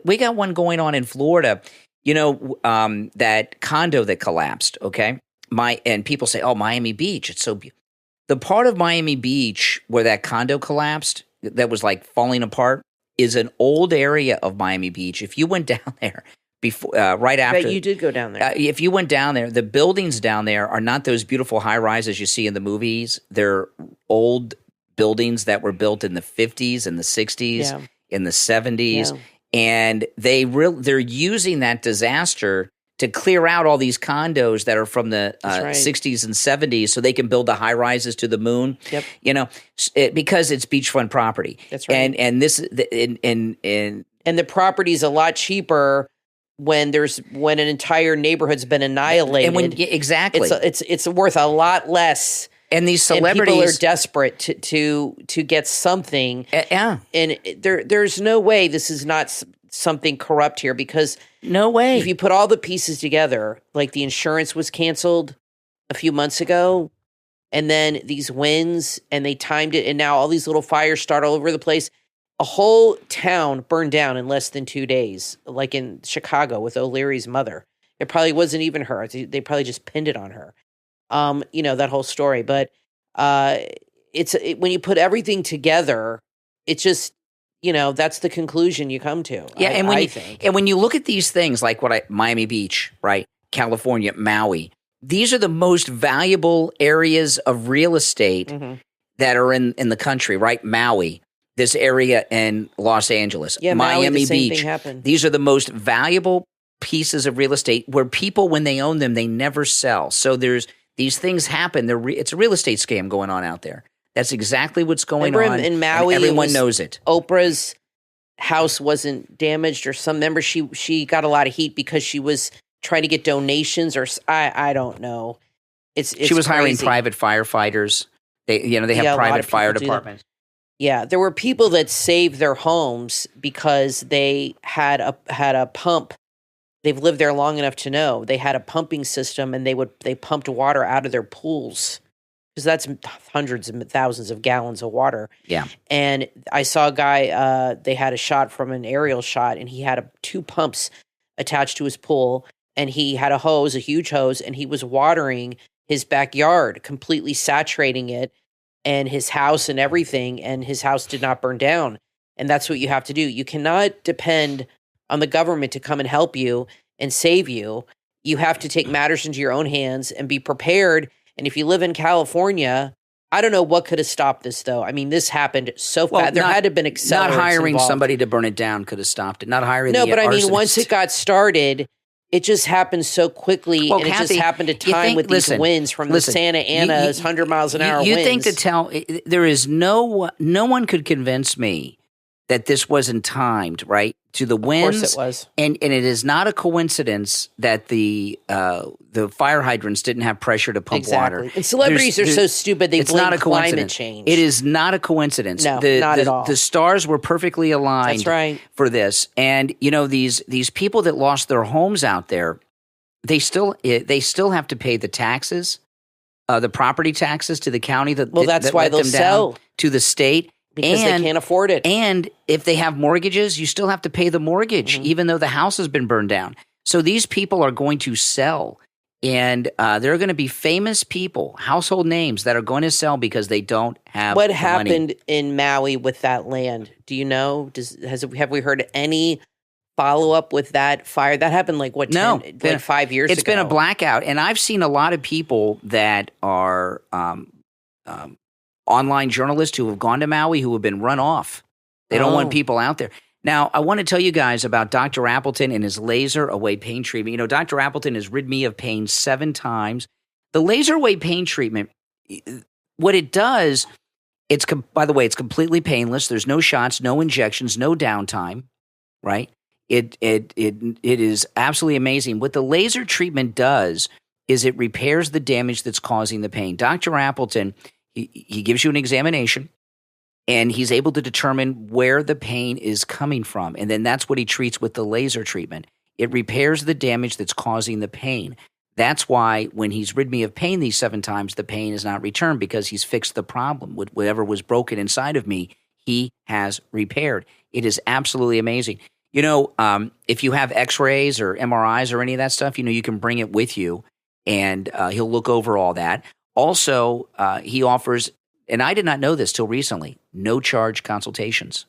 Speaker 1: We got one going on in Florida, that condo that collapsed. Okay. And people say, oh, Miami Beach. It's so beautiful. The part of Miami Beach where that condo collapsed that was like falling apart is an old area of Miami Beach. If you went down there before, right after,
Speaker 2: you did go down there.
Speaker 1: If you went down there, the buildings down there are not those beautiful high rises you see in the movies. They're old buildings that were built in the 50s and the 60s, in the 70s, and they're using that disaster to clear out all these condos that are from the 60s and 70s so they can build the high rises to the moon.
Speaker 2: Yep.
Speaker 1: You know, because it's beachfront property.
Speaker 2: That's right.
Speaker 1: And this and
Speaker 2: the property's a lot cheaper when an entire neighborhood's been annihilated.
Speaker 1: And when exactly,
Speaker 2: it's worth a lot less.
Speaker 1: And these celebrities,
Speaker 2: and people are desperate to get something.
Speaker 1: Yeah.
Speaker 2: And there's no way this is not something corrupt here, because
Speaker 1: no way.
Speaker 2: If you put all the pieces together, like the insurance was canceled a few months ago, and then these winds, and they timed it, and now all these little fires start all over the place. A whole town burned down in less than 2 days, like in Chicago with O'Leary's mother. It probably wasn't even her. They probably just pinned it on her. You know, that whole story. But when you put everything together, it's just, you know, that's the conclusion you come to.
Speaker 1: Yeah,
Speaker 2: I think.
Speaker 1: And when you look at these things like Miami Beach, right, California, Maui, these are the most valuable areas of real estate that are in the country, right? Maui, this area in Los Angeles, Miami
Speaker 2: Maui, the same
Speaker 1: Beach.
Speaker 2: thing happened.
Speaker 1: These are the most valuable pieces of real estate where people, when they own them, they never sell. So these things happen. It's a real estate scam going on out there. That's exactly what's going on.
Speaker 2: In Maui,
Speaker 1: everyone knows it.
Speaker 2: Oprah's house wasn't damaged, or some member. She got a lot of heat because she was trying to get donations, or I don't know. She
Speaker 1: was hiring
Speaker 2: crazy.
Speaker 1: private firefighters. They have private fire departments.
Speaker 2: Yeah, there were people that saved their homes because they had a pump. They've lived there long enough to know they had a pumping system, and they pumped water out of their pools, because that's hundreds of thousands of gallons of water.
Speaker 1: Yeah.
Speaker 2: And I saw a guy, they had a shot from an aerial shot, and he had 2 pumps attached to his pool, and he had a huge hose, and he was watering his backyard, completely saturating it, and his house and everything, and his house did not burn down. And that's what you have to do. You cannot depend on the government to come and help you and save you. You have to take matters into your own hands and be prepared. And if you live in California, I don't know what could have stopped this, though. I mean, this happened so fast. There had to have been accelerants
Speaker 1: Not hiring
Speaker 2: involved.
Speaker 1: somebody to burn it down could have stopped it. Not hiring
Speaker 2: No,
Speaker 1: the
Speaker 2: but I mean,
Speaker 1: arsonist.
Speaker 2: once it got started, it just happened so quickly, and
Speaker 1: Kathy,
Speaker 2: it just happened to time with these winds from the Santa Ana's 100 miles an hour winds.
Speaker 1: You think there is no one could convince me that this wasn't timed, right, to the winds.
Speaker 2: Of course it was.
Speaker 1: And it is not a coincidence that the fire hydrants didn't have pressure to pump water.
Speaker 2: And celebrities are so stupid, they blame climate change.
Speaker 1: It is not a coincidence.
Speaker 2: No, not at all.
Speaker 1: The stars were perfectly aligned.
Speaker 2: That's right.
Speaker 1: For this. And, you know, these people that lost their homes out there, they still have to pay the taxes, the property taxes to the county that
Speaker 2: that's why they'll sell
Speaker 1: to the state.
Speaker 2: Because they can't afford it.
Speaker 1: And if they have mortgages, you still have to pay the mortgage, even though the house has been burned down. So these people are going to sell. And there are going to be famous people, household names, that are going to sell because they don't have
Speaker 2: What
Speaker 1: money.
Speaker 2: happened in Maui with that land? Do you know? Have we heard any follow-up with that fire? That happened like 5 years ago?
Speaker 1: It's been a blackout. And I've seen a lot of people that are online journalists who have gone to Maui who have been run off. They don't want people out there. Now, I want to tell you guys about Dr. Appleton and his laser away pain treatment. You know, Dr. Appleton has rid me of pain 7 times. The laser away pain treatment, what it does, by the way, it's completely painless. There's no shots, no injections, no downtime, right? It is absolutely amazing. What the laser treatment does is it repairs the damage that's causing the pain. Dr. Appleton, he gives you an examination, and he's able to determine where the pain is coming from. And then that's what he treats with the laser treatment. It repairs the damage that's causing the pain. That's why when he's rid me of pain these 7 times, the pain is not returned, because he's fixed the problem. Whatever was broken inside of me, he has repaired. It is absolutely amazing. You know, if you have x-rays or MRIs or any of that stuff, you know, you can bring it with you, and he'll look over all that. Also, he offers, and I did not know this till recently, no charge consultations.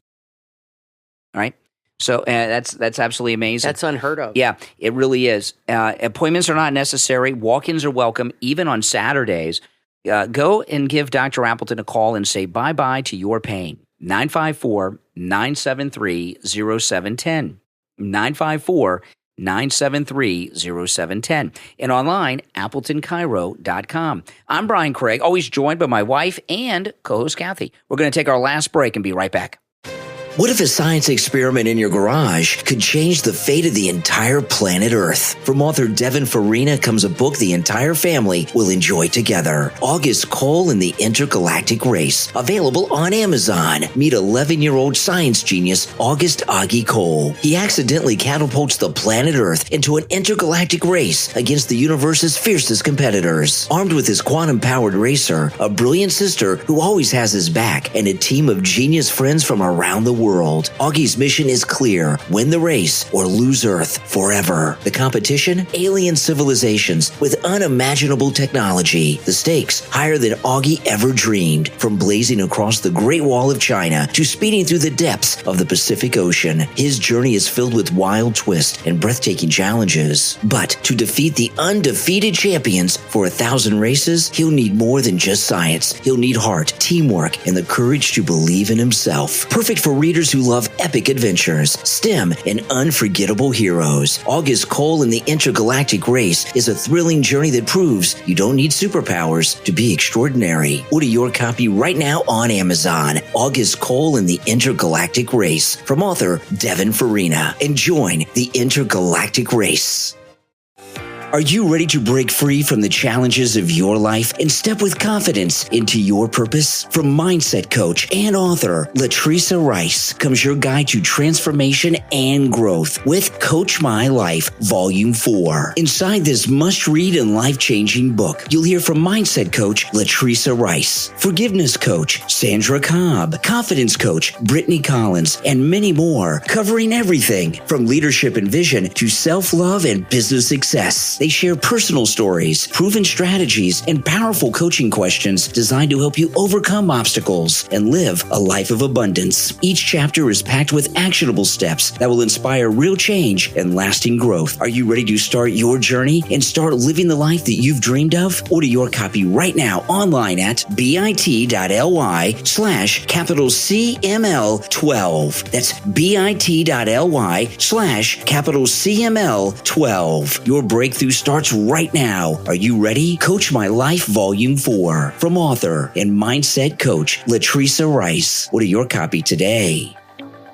Speaker 1: All right. So that's absolutely amazing.
Speaker 2: That's unheard of.
Speaker 1: Yeah, it really is. Appointments are not necessary. Walk-ins are welcome, even on Saturdays. Go and give Dr. Appleton a call and say bye-bye to your pain. 954-973-0710. 954-973-0710. And online, AppletonChiro.com. I'm Brian Craig, always joined by my wife and co-host Kathy. We're going to take our last break and be right back.
Speaker 4: What if a science experiment in your garage could change the fate of the entire planet Earth? From author Devin Farina comes a book the entire family will enjoy together. August Cole and the Intergalactic Race. Available on Amazon. Meet 11-year-old science genius August Augie Cole. He accidentally catapults the planet Earth into an intergalactic race against the universe's fiercest competitors. Armed with his quantum-powered racer, a brilliant sister who always has his back, and a team of genius friends from around the world, Augie's mission is clear: win the race or lose Earth forever. The competition? Alien civilizations with unimaginable technology. The stakes higher than Augie ever dreamed, from blazing across the Great Wall of China to speeding through the depths of the Pacific Ocean. His journey is filled with wild twists and breathtaking challenges. But to defeat the undefeated champions for 1,000 races, he'll need more than just science. He'll need heart, teamwork, and the courage to believe in himself. Perfect for readers who love epic adventures, STEM, and unforgettable heroes. August Cole and the Intergalactic Race is a thrilling journey that proves you don't need superpowers to be extraordinary. Order your copy right now on Amazon. August Cole and the Intergalactic Race, from author Devin Farina. And join the Intergalactic Race. Are you ready to break free from the challenges of your life and step with confidence into your purpose? From mindset coach and author Latricia Rice comes your guide to transformation and growth with Coach My Life Volume 4. Inside this must-read and life-changing book, you'll hear from mindset coach Latricia Rice, forgiveness coach Sandra Cobb, confidence coach Brittany Collins, and many more, covering everything from leadership and vision to self-love and business success. They share personal stories, proven strategies, and powerful coaching questions designed to help you overcome obstacles and live a life of abundance. Each chapter is packed with actionable steps that will inspire real change and lasting growth. Are you ready to start your journey and start living the life that you've dreamed of? Order your copy right now online at bit.ly/CML12. That's bit.ly/CML12. Your breakthrough starts right now. Are you ready? Coach My Life Volume 4, from author and mindset coach Latricia Rice. Order your copy today.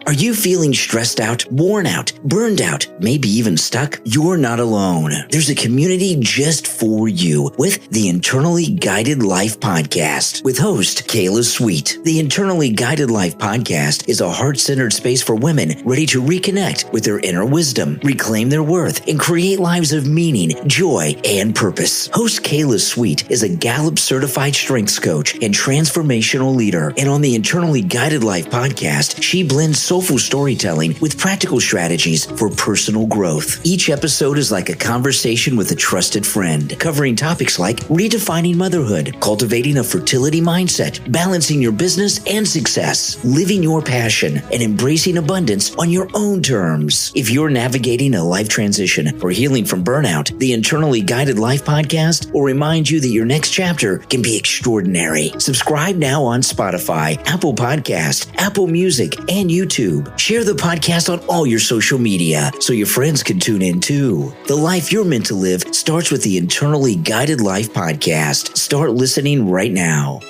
Speaker 4: Are you feeling stressed out, worn out, burned out, maybe even stuck? You're not alone. There's a community just for you with the Internally Guided Life Podcast with host Kayla Sweet. The Internally Guided Life Podcast is a heart-centered space for women ready to reconnect with their inner wisdom, reclaim their worth, and create lives of meaning, joy, and purpose. Host Kayla Sweet is a Gallup-certified strengths coach and transformational leader. And on the Internally Guided Life Podcast, she blends soulful storytelling with practical strategies for personal growth. Each episode is like a conversation with a trusted friend, covering topics like redefining motherhood, cultivating a fertility mindset, balancing your business and success, living your passion, and embracing abundance on your own terms. If you're navigating a life transition or healing from burnout, the Internally Guided Life Podcast will remind you that your next chapter can be extraordinary. Subscribe now on Spotify, Apple Podcast, Apple Music, and YouTube. Share the podcast on all your social media so your friends can tune in too. The life you're meant to live starts with the Internally Guided Life Podcast. Start listening right now.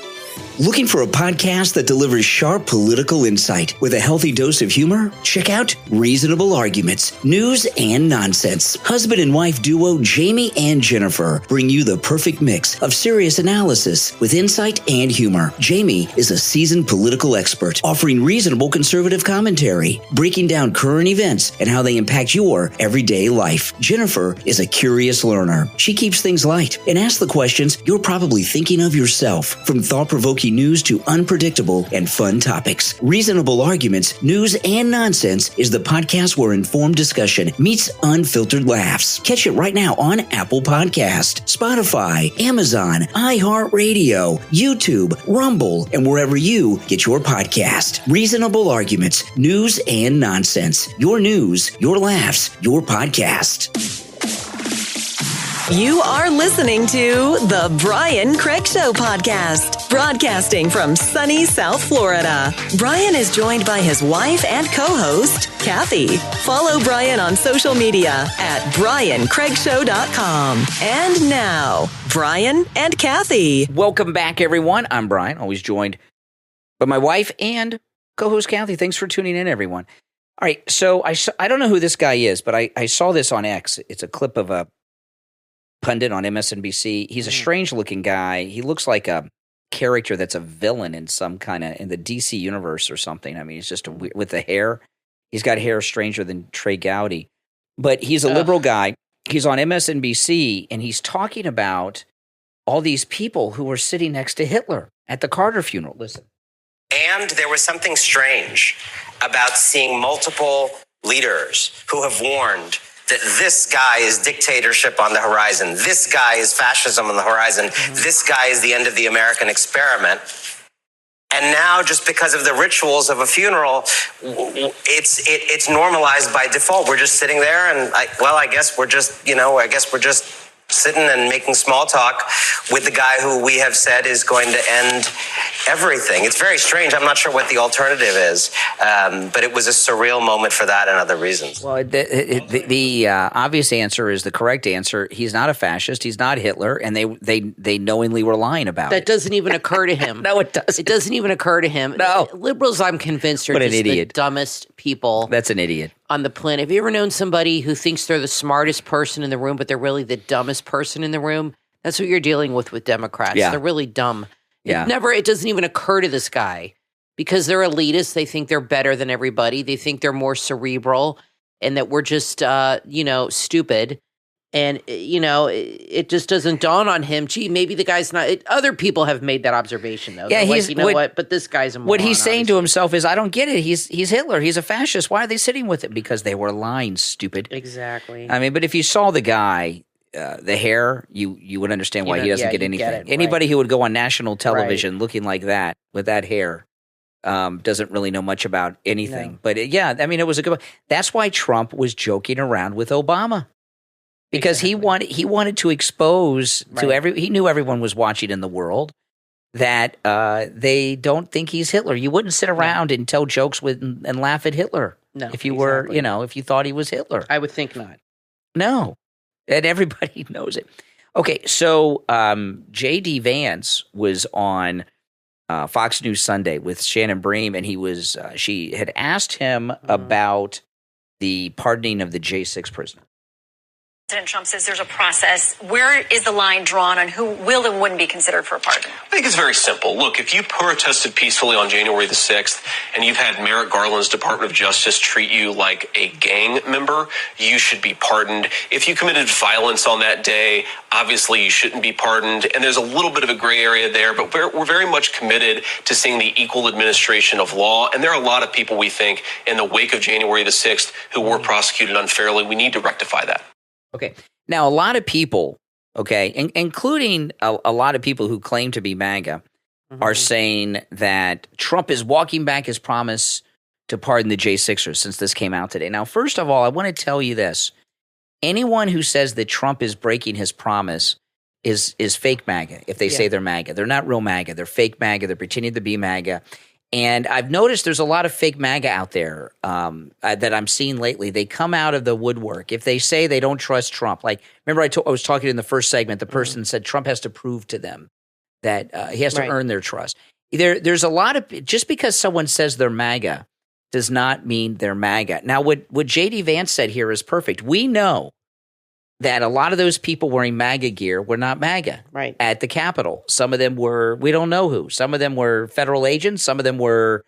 Speaker 4: Looking for a podcast that delivers sharp political insight with a healthy dose of humor? Check out Reasonable Arguments, News and Nonsense. Husband and wife duo Jamie and Jennifer bring you the perfect mix of serious analysis with insight and humor. Jamie is a seasoned political expert offering reasonable conservative commentary, breaking down current events and how they impact your everyday life. Jennifer is a curious learner. She keeps things light and asks the questions you're probably thinking of yourself, from thought-provoking news to unpredictable and fun topics. Reasonable Arguments, News and Nonsense is the podcast where informed discussion meets unfiltered laughs. Catch it right now on Apple Podcast, Spotify, Amazon, iHeartRadio, YouTube, Rumble, and wherever you get your podcast. Reasonable Arguments, News and Nonsense. Your news, your laughs, your podcast.
Speaker 5: You are listening to the Brian Craig Show podcast, broadcasting from sunny South Florida. Brian is joined by his wife and co-host, Kathy. Follow Brian on social media at BrianCraigShow.com. And now, Brian and Kathy.
Speaker 1: Welcome back, everyone. I'm Brian, always joined by my wife and co-host Kathy. Thanks for tuning in, everyone. All right, so I don't know who this guy is, but I saw this on X. It's a clip of a pundit on MSNBC. He's a strange-looking guy. He looks like a character that's a villain in some kind of in the DC universe or something. I mean, he's just with the hair. He's got hair stranger than Trey Gowdy, but he's a liberal guy. He's on MSNBC and he's talking about all these people who were sitting next to Hitler at the Carter funeral. Listen.
Speaker 8: And there was something strange about seeing multiple leaders who have warned that this guy is dictatorship on the horizon. This guy is fascism on the horizon. This guy is the end of the American experiment. And now, just because of the rituals of a funeral, it's normalized by default. We're just sitting there, and I guess we're just sitting and making small talk with the guy who we have said is going to end everything. It's very strange. I'm not sure what the alternative is, but it was a surreal moment for that and other reasons.
Speaker 1: Well, the obvious answer is the correct answer. He's not a fascist. He's not Hitler, and they knowingly were lying about it.
Speaker 2: That doesn't even occur to him.
Speaker 1: No, it doesn't.
Speaker 2: It doesn't even occur to him.
Speaker 1: No.
Speaker 2: Liberals, I'm convinced, are just the dumbest people.
Speaker 1: That's an idiot.
Speaker 2: On the planet. Have you ever known somebody who thinks they're the smartest person in the room, but they're really the dumbest person in the room? That's what you're dealing with Democrats.
Speaker 1: Yeah.
Speaker 2: They're really dumb.
Speaker 1: Yeah.
Speaker 2: It doesn't even occur to this guy because they're elitists. They think they're better than everybody. They think they're more cerebral and that we're just, stupid. And, it just doesn't dawn on him. Gee, maybe the guy's not. Other people have made that observation, though.
Speaker 1: Yeah,
Speaker 2: They're what? But this guy's a moron.
Speaker 1: What he's saying to himself is, I don't get it. He's Hitler. He's a fascist. Why are they sitting with it? Because they were lying, stupid.
Speaker 2: Exactly.
Speaker 1: I mean, but if you saw the guy, the hair, you would understand why he doesn't get anything.
Speaker 2: Get it,
Speaker 1: Anybody who would go on national television looking like that, with that hair, doesn't really know much about anything. No. But it was a good. That's why Trump was joking around with Obama. Because he wanted to expose to he knew everyone was watching in the world that they don't think he's Hitler. You wouldn't sit around and tell jokes and laugh at Hitler if you were, if you thought he was Hitler.
Speaker 2: I would think not.
Speaker 1: No, and everybody knows it. Okay, so J.D. Vance was on Fox News Sunday with Shannon Bream, and she had asked him about the pardoning of the J6 prisoner.
Speaker 9: President Trump says there's a process. Where is the line drawn on who will and wouldn't be considered for a pardon?
Speaker 10: I think it's very simple. Look, if you protested peacefully on January the 6th and you've had Merrick Garland's Department of Justice treat you like a gang member, you should be pardoned. If you committed violence on that day, obviously you shouldn't be pardoned. And there's a little bit of a gray area there, but we're very much committed to seeing the equal administration of law. And there are a lot of people, we think, in the wake of January the 6th who were prosecuted unfairly. We need to rectify that.
Speaker 1: Okay. Now, a lot of people, including a lot of people who claim to be MAGA, are saying that Trump is walking back his promise to pardon the J6ers since this came out today. Now, first of all, I want to tell you this. Anyone who says that Trump is breaking his promise is fake MAGA if they say they're MAGA. They're not real MAGA. They're fake MAGA. They're pretending to be MAGA. And I've noticed there's a lot of fake MAGA out there that I'm seeing lately. They come out of the woodwork. If they say they don't trust Trump, like remember I was talking in the first segment, the person said Trump has to prove to them that he has to earn their trust. There's a lot of – just because someone says they're MAGA does not mean they're MAGA. Now, what J.D. Vance said here is perfect. We know that a lot of those people wearing MAGA gear were not MAGA at the Capitol. Some of them were, we don't know who. Some of them were federal agents. Some of them were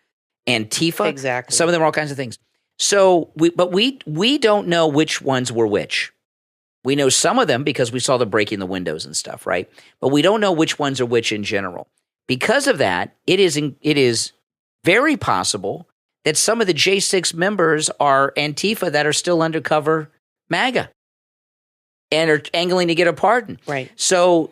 Speaker 1: Antifa.
Speaker 2: Exactly.
Speaker 1: Some of them were all kinds of things. So, we don't know which ones were which. We know some of them because we saw them breaking the windows and stuff, right? But we don't know which ones are which in general. Because of that, it is very possible that some of the J6 members are Antifa that are still undercover MAGA and are angling to get a pardon.
Speaker 2: Right.
Speaker 1: So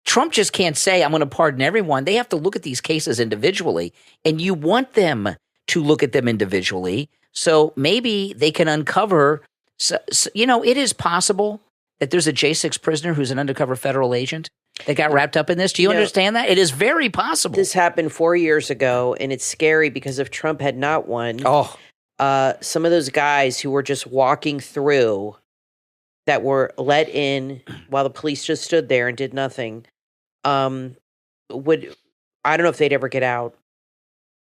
Speaker 1: Trump just can't say, I'm going to pardon everyone. They have to look at these cases individually, and you want them to look at them individually. So maybe they can uncover So, it is possible that there's a J6 prisoner who's an undercover federal agent that got wrapped up in this. Do you understand that? It is very possible.
Speaker 2: This happened 4 years ago, and it's scary because if Trump had not won, some of those guys who were just walking through that were let in while the police just stood there and did nothing, I don't know if they'd ever get out.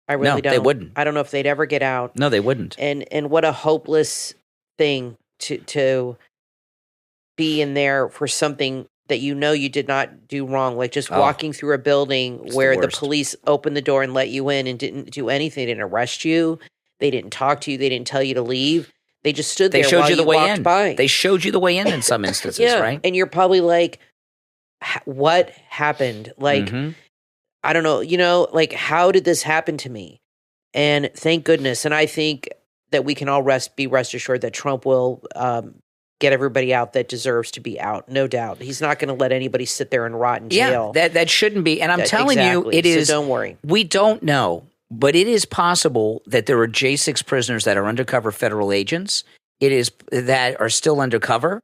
Speaker 2: I really don't.
Speaker 1: They wouldn't.
Speaker 2: I don't know if they'd ever get out.
Speaker 1: No, they wouldn't.
Speaker 2: And what a hopeless thing to be in there for something that you did not do wrong, like just walking through a building where the police opened the door and let you in and didn't do anything. They didn't arrest you. They didn't talk to you. They didn't tell you to leave. They just stood there while you walked by.
Speaker 1: They showed you the way in some instances, right?
Speaker 2: And you're probably like, what happened? Like, I don't know, like, how did this happen to me? And thank goodness. And I think that we can all be rest assured that Trump will get everybody out that deserves to be out. No doubt. He's not going to let anybody sit there and rot in jail.
Speaker 1: Yeah, that shouldn't be. And I'm telling you, it is.
Speaker 2: So don't worry.
Speaker 1: We don't know, but it is possible that there are J6 prisoners that are undercover federal agents. That are still undercover.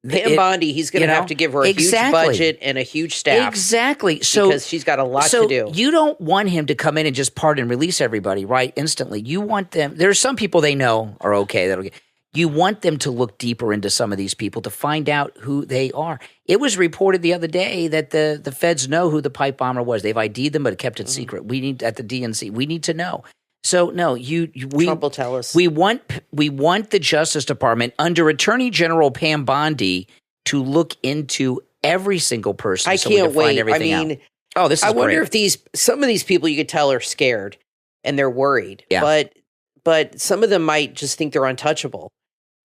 Speaker 2: Pam Bondi, he's going to have to give her a huge budget and a huge staff.
Speaker 1: Exactly.
Speaker 2: Because she's got a lot to do.
Speaker 1: You don't want him to come in and just pardon and release everybody, right, instantly. You want them – there's some people they know are okay. You want them to look deeper into some of these people to find out who they are. It was reported the other day that the feds know who the pipe bomber was. They've ID'd them but kept it secret. We need – at the DNC, we need to know. So no,
Speaker 2: Trump will tell us.
Speaker 1: We want the Justice Department under Attorney General Pam Bondi to look into every single person.
Speaker 2: I can't wait.
Speaker 1: Find everything out. Oh, this is
Speaker 2: I wonder
Speaker 1: great.
Speaker 2: if some of these people you could tell are scared and they're worried.
Speaker 1: Yeah.
Speaker 2: But some of them might just think they're untouchable.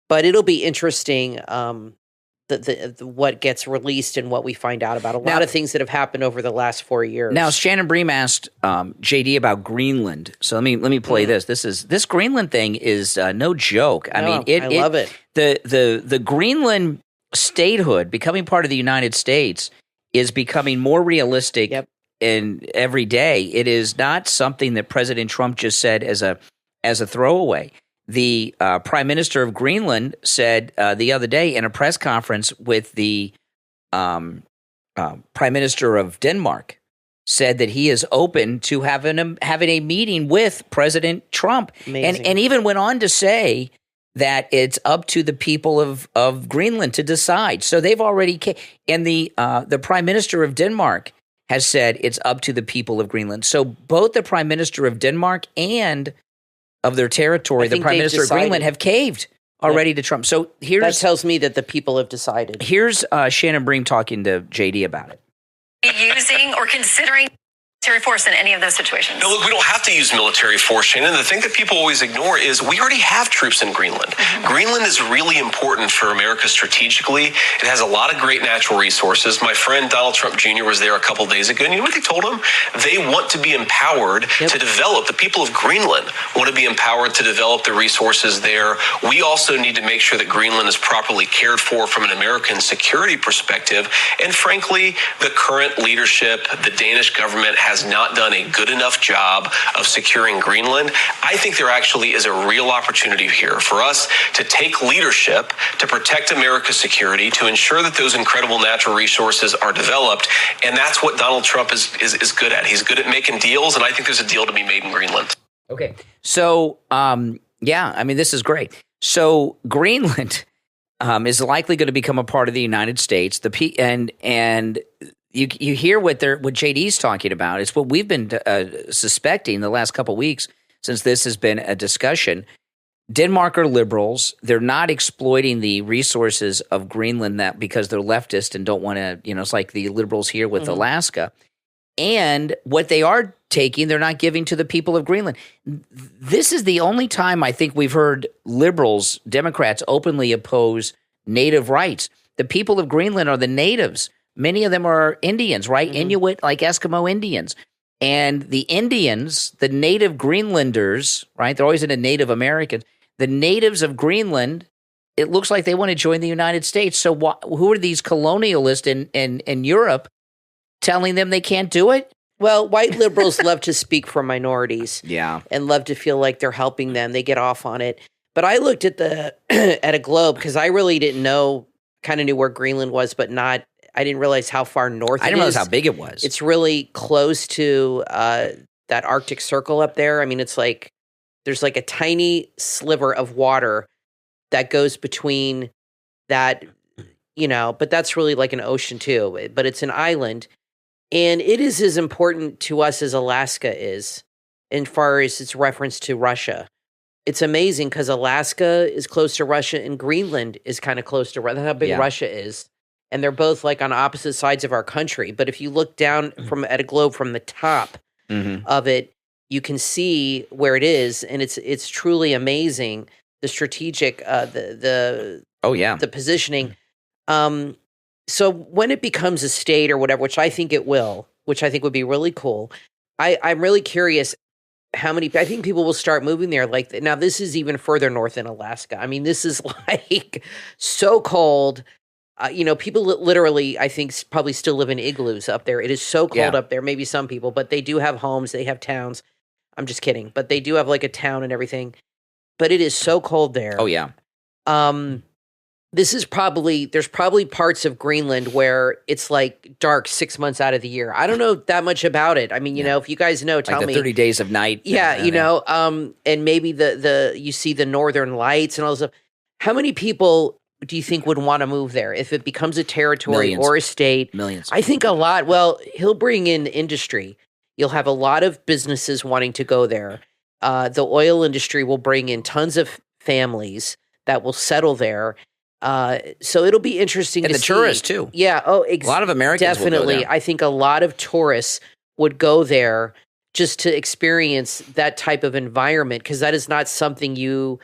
Speaker 2: But it'll be interesting. What gets released and what we find out about a lot of things that have happened over the last 4 years.
Speaker 1: Now, Shannon Bream asked JD about Greenland. So let me play this. This Greenland thing is no joke. I love it. The Greenland statehood becoming part of the United States is becoming more realistic in every day. It is not something that President Trump just said as a throwaway. The Prime Minister of Greenland said the other day in a press conference with the Prime Minister of Denmark, said that he is open to having a meeting with President Trump, and even went on to say that it's up to the people of Greenland to decide. So they've already and the Prime Minister of Denmark has said it's up to the people of Greenland. So both the Prime Minister of Denmark and of their territory, the Prime Minister of Greenland have caved already to Trump. So that
Speaker 2: tells me that the people have decided.
Speaker 1: Here's Shannon Bream talking to JD about it.
Speaker 9: Using or considering military force in any of those situations?
Speaker 10: No, look, we don't have to use military force, Shannon. The thing that people always ignore is we already have troops in Greenland. Greenland is really important for America strategically. It has a lot of great natural resources. My friend Donald Trump Jr. was there a couple days ago, and you know what they told him? They want to be empowered to develop. The people of Greenland want to be empowered to develop the resources there. We also need to make sure that Greenland is properly cared for from an American security perspective. And frankly, the current leadership, the Danish government, has not done a good enough job of securing Greenland. I think there actually is a real opportunity here for us to take leadership to protect America's security, to ensure that those incredible natural resources are developed. And that's what Donald Trump is good at. He's good at making deals, and I think there's a deal to be made in Greenland.
Speaker 1: Okay. So, this is great. So Greenland is likely going to become a part of the United States. And you hear what JD's talking about. It's what we've been suspecting the last couple of weeks since this has been a discussion. Denmark are liberals. They're not exploiting the resources of Greenland because they're leftist and don't want to, it's like the liberals here with Alaska. And what they are taking, they're not giving to the people of Greenland. This is the only time I think we've heard liberals, Democrats, openly oppose native rights. The people of Greenland are the natives. Many of them are Indians, right? Inuit, like Eskimo Indians. And the Indians, the native Greenlanders, right? They're always into Native Americans. The natives of Greenland, it looks like they want to join the United States. So who are these colonialists in Europe telling them they can't do it?
Speaker 2: Well, white liberals love to speak for minorities.
Speaker 1: Yeah.
Speaker 2: And love to feel like they're helping them. They get off on it. But I looked at at a globe because I really didn't know, kind of knew where Greenland was, but I didn't realize how far north it is.
Speaker 1: I didn't realize how big it was.
Speaker 2: It's really close to that Arctic Circle up there. I mean, it's like, there's like a tiny sliver of water that goes between that, but that's really like an ocean too, but it's an island. And it is as important to us as Alaska is, as far as its reference to Russia. It's amazing because Alaska is close to Russia and Greenland is kind of close to Russia. That's how big Russia is. And they're both like on opposite sides of our country. But if you look down at a globe from the top of it, you can see where it is. And it's truly amazing. The strategic, the positioning. So when it becomes a state or whatever, which I think it will, which I think would be really cool, I'm really curious how many, I think people will start moving there. Like, now this is even further north than Alaska. I mean, this is like so cold. People literally, I think, probably still live in igloos up there. It is so cold up there. Maybe some people, but they do have homes. They have towns. I'm just kidding. But they do have like a town and everything. But it is so cold there.
Speaker 1: Oh, yeah.
Speaker 2: There's probably parts of Greenland where it's like dark 6 months out of the year. I don't know that much about it. I mean, if you guys know, tell
Speaker 1: like
Speaker 2: me.
Speaker 1: 30 days of night.
Speaker 2: Yeah, and maybe you see the northern lights and all this stuff. How many people do you think would want to move there if it becomes a territory or a state?
Speaker 1: Millions.
Speaker 2: I think a lot. Well, he'll bring in industry. You'll have a lot of businesses wanting to go there. The oil industry will bring in tons of families that will settle there. So it'll be interesting
Speaker 1: and
Speaker 2: to
Speaker 1: the
Speaker 2: see.
Speaker 1: Tourists too.
Speaker 2: Yeah. Oh,
Speaker 1: a lot of Americans
Speaker 2: definitely.
Speaker 1: Will go there.
Speaker 2: I think a lot of tourists would go there just to experience that type of environment, because that is not something you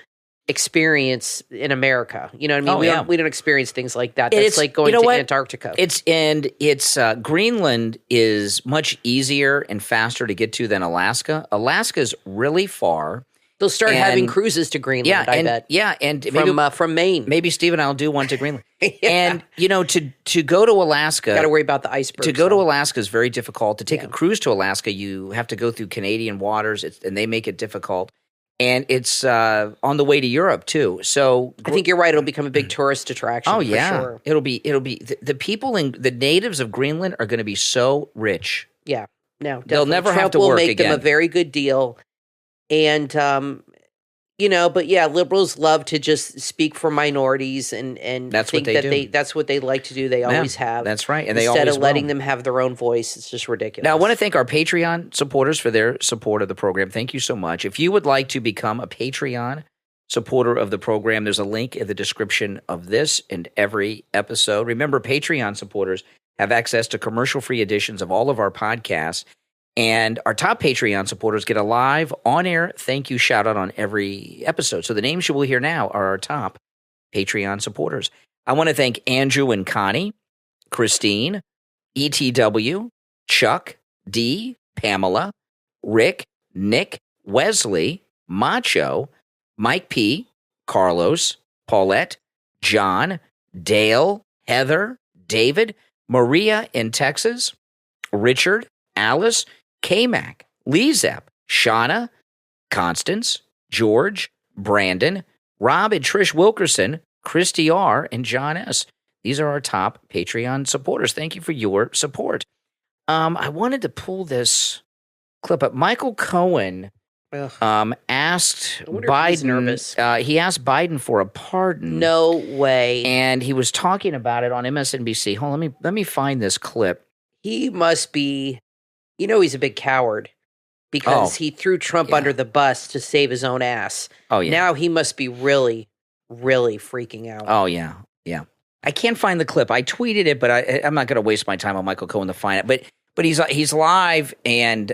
Speaker 2: experience in America. You know what I mean? We don't experience things like that. That's like going to Antarctica.
Speaker 1: It's Greenland is much easier and faster to get to than Alaska. Alaska's really far.
Speaker 2: They'll start having cruises to Greenland, I bet.
Speaker 1: Yeah, and
Speaker 2: from Maine.
Speaker 1: Maybe Steve and I'll do one to Greenland. And, to go to Alaska.
Speaker 2: Got to worry about the icebergs.
Speaker 1: To go to Alaska is very difficult. To take a cruise to Alaska, you have to go through Canadian waters, and they make it difficult. And it's on the way to Europe, too. So
Speaker 2: I think you're right. It'll become a big tourist attraction.
Speaker 1: Oh, yeah.
Speaker 2: For sure.
Speaker 1: It'll be the people the natives of Greenland are going to be so rich.
Speaker 2: Yeah. No, definitely.
Speaker 1: They'll never
Speaker 2: Trump
Speaker 1: have to work
Speaker 2: will make
Speaker 1: again.
Speaker 2: them a very good deal. And, but yeah, liberals love to just speak for minorities and
Speaker 1: that's
Speaker 2: think
Speaker 1: what they do.
Speaker 2: That's what they like to do. They always have.
Speaker 1: That's right. And
Speaker 2: instead
Speaker 1: of
Speaker 2: letting them have their own voice, it's just ridiculous.
Speaker 1: Now, I want to thank our Patreon supporters for their support of the program. Thank you so much. If you would like to become a Patreon supporter of the program, there's a link in the description of this and every episode. Remember, Patreon supporters have access to commercial-free editions of all of our podcasts. And our top Patreon supporters get a live on-air thank you shout-out on every episode. So the names you will hear now are our top Patreon supporters. I want to thank Andrew and Connie, Christine, ETW, Chuck, D, Pamela, Rick, Nick, Wesley, Macho, Mike P, Carlos, Paulette, John, Dale, Heather, David, Maria in Texas, Richard, Alice, K-Mac, LeeZep, Shawna, Constance, George, Brandon, Rob and Trish Wilkerson, Christy R, and John S. These are our top Patreon supporters. Thank you for your support. I wanted to pull this clip up. Michael Cohen asked Biden.
Speaker 2: Nervous.
Speaker 1: He asked Biden for a pardon.
Speaker 2: No way.
Speaker 1: And he was talking about it on MSNBC. Hold on, let me find this clip.
Speaker 2: He must be. He's a big coward because he threw Trump under the bus to save his own ass.
Speaker 1: Oh, yeah.
Speaker 2: Now he must be really, really freaking out.
Speaker 1: Oh, yeah. Yeah. I can't find the clip. I tweeted it, but I'm not going to waste my time on Michael Cohen to find it. But he's live, and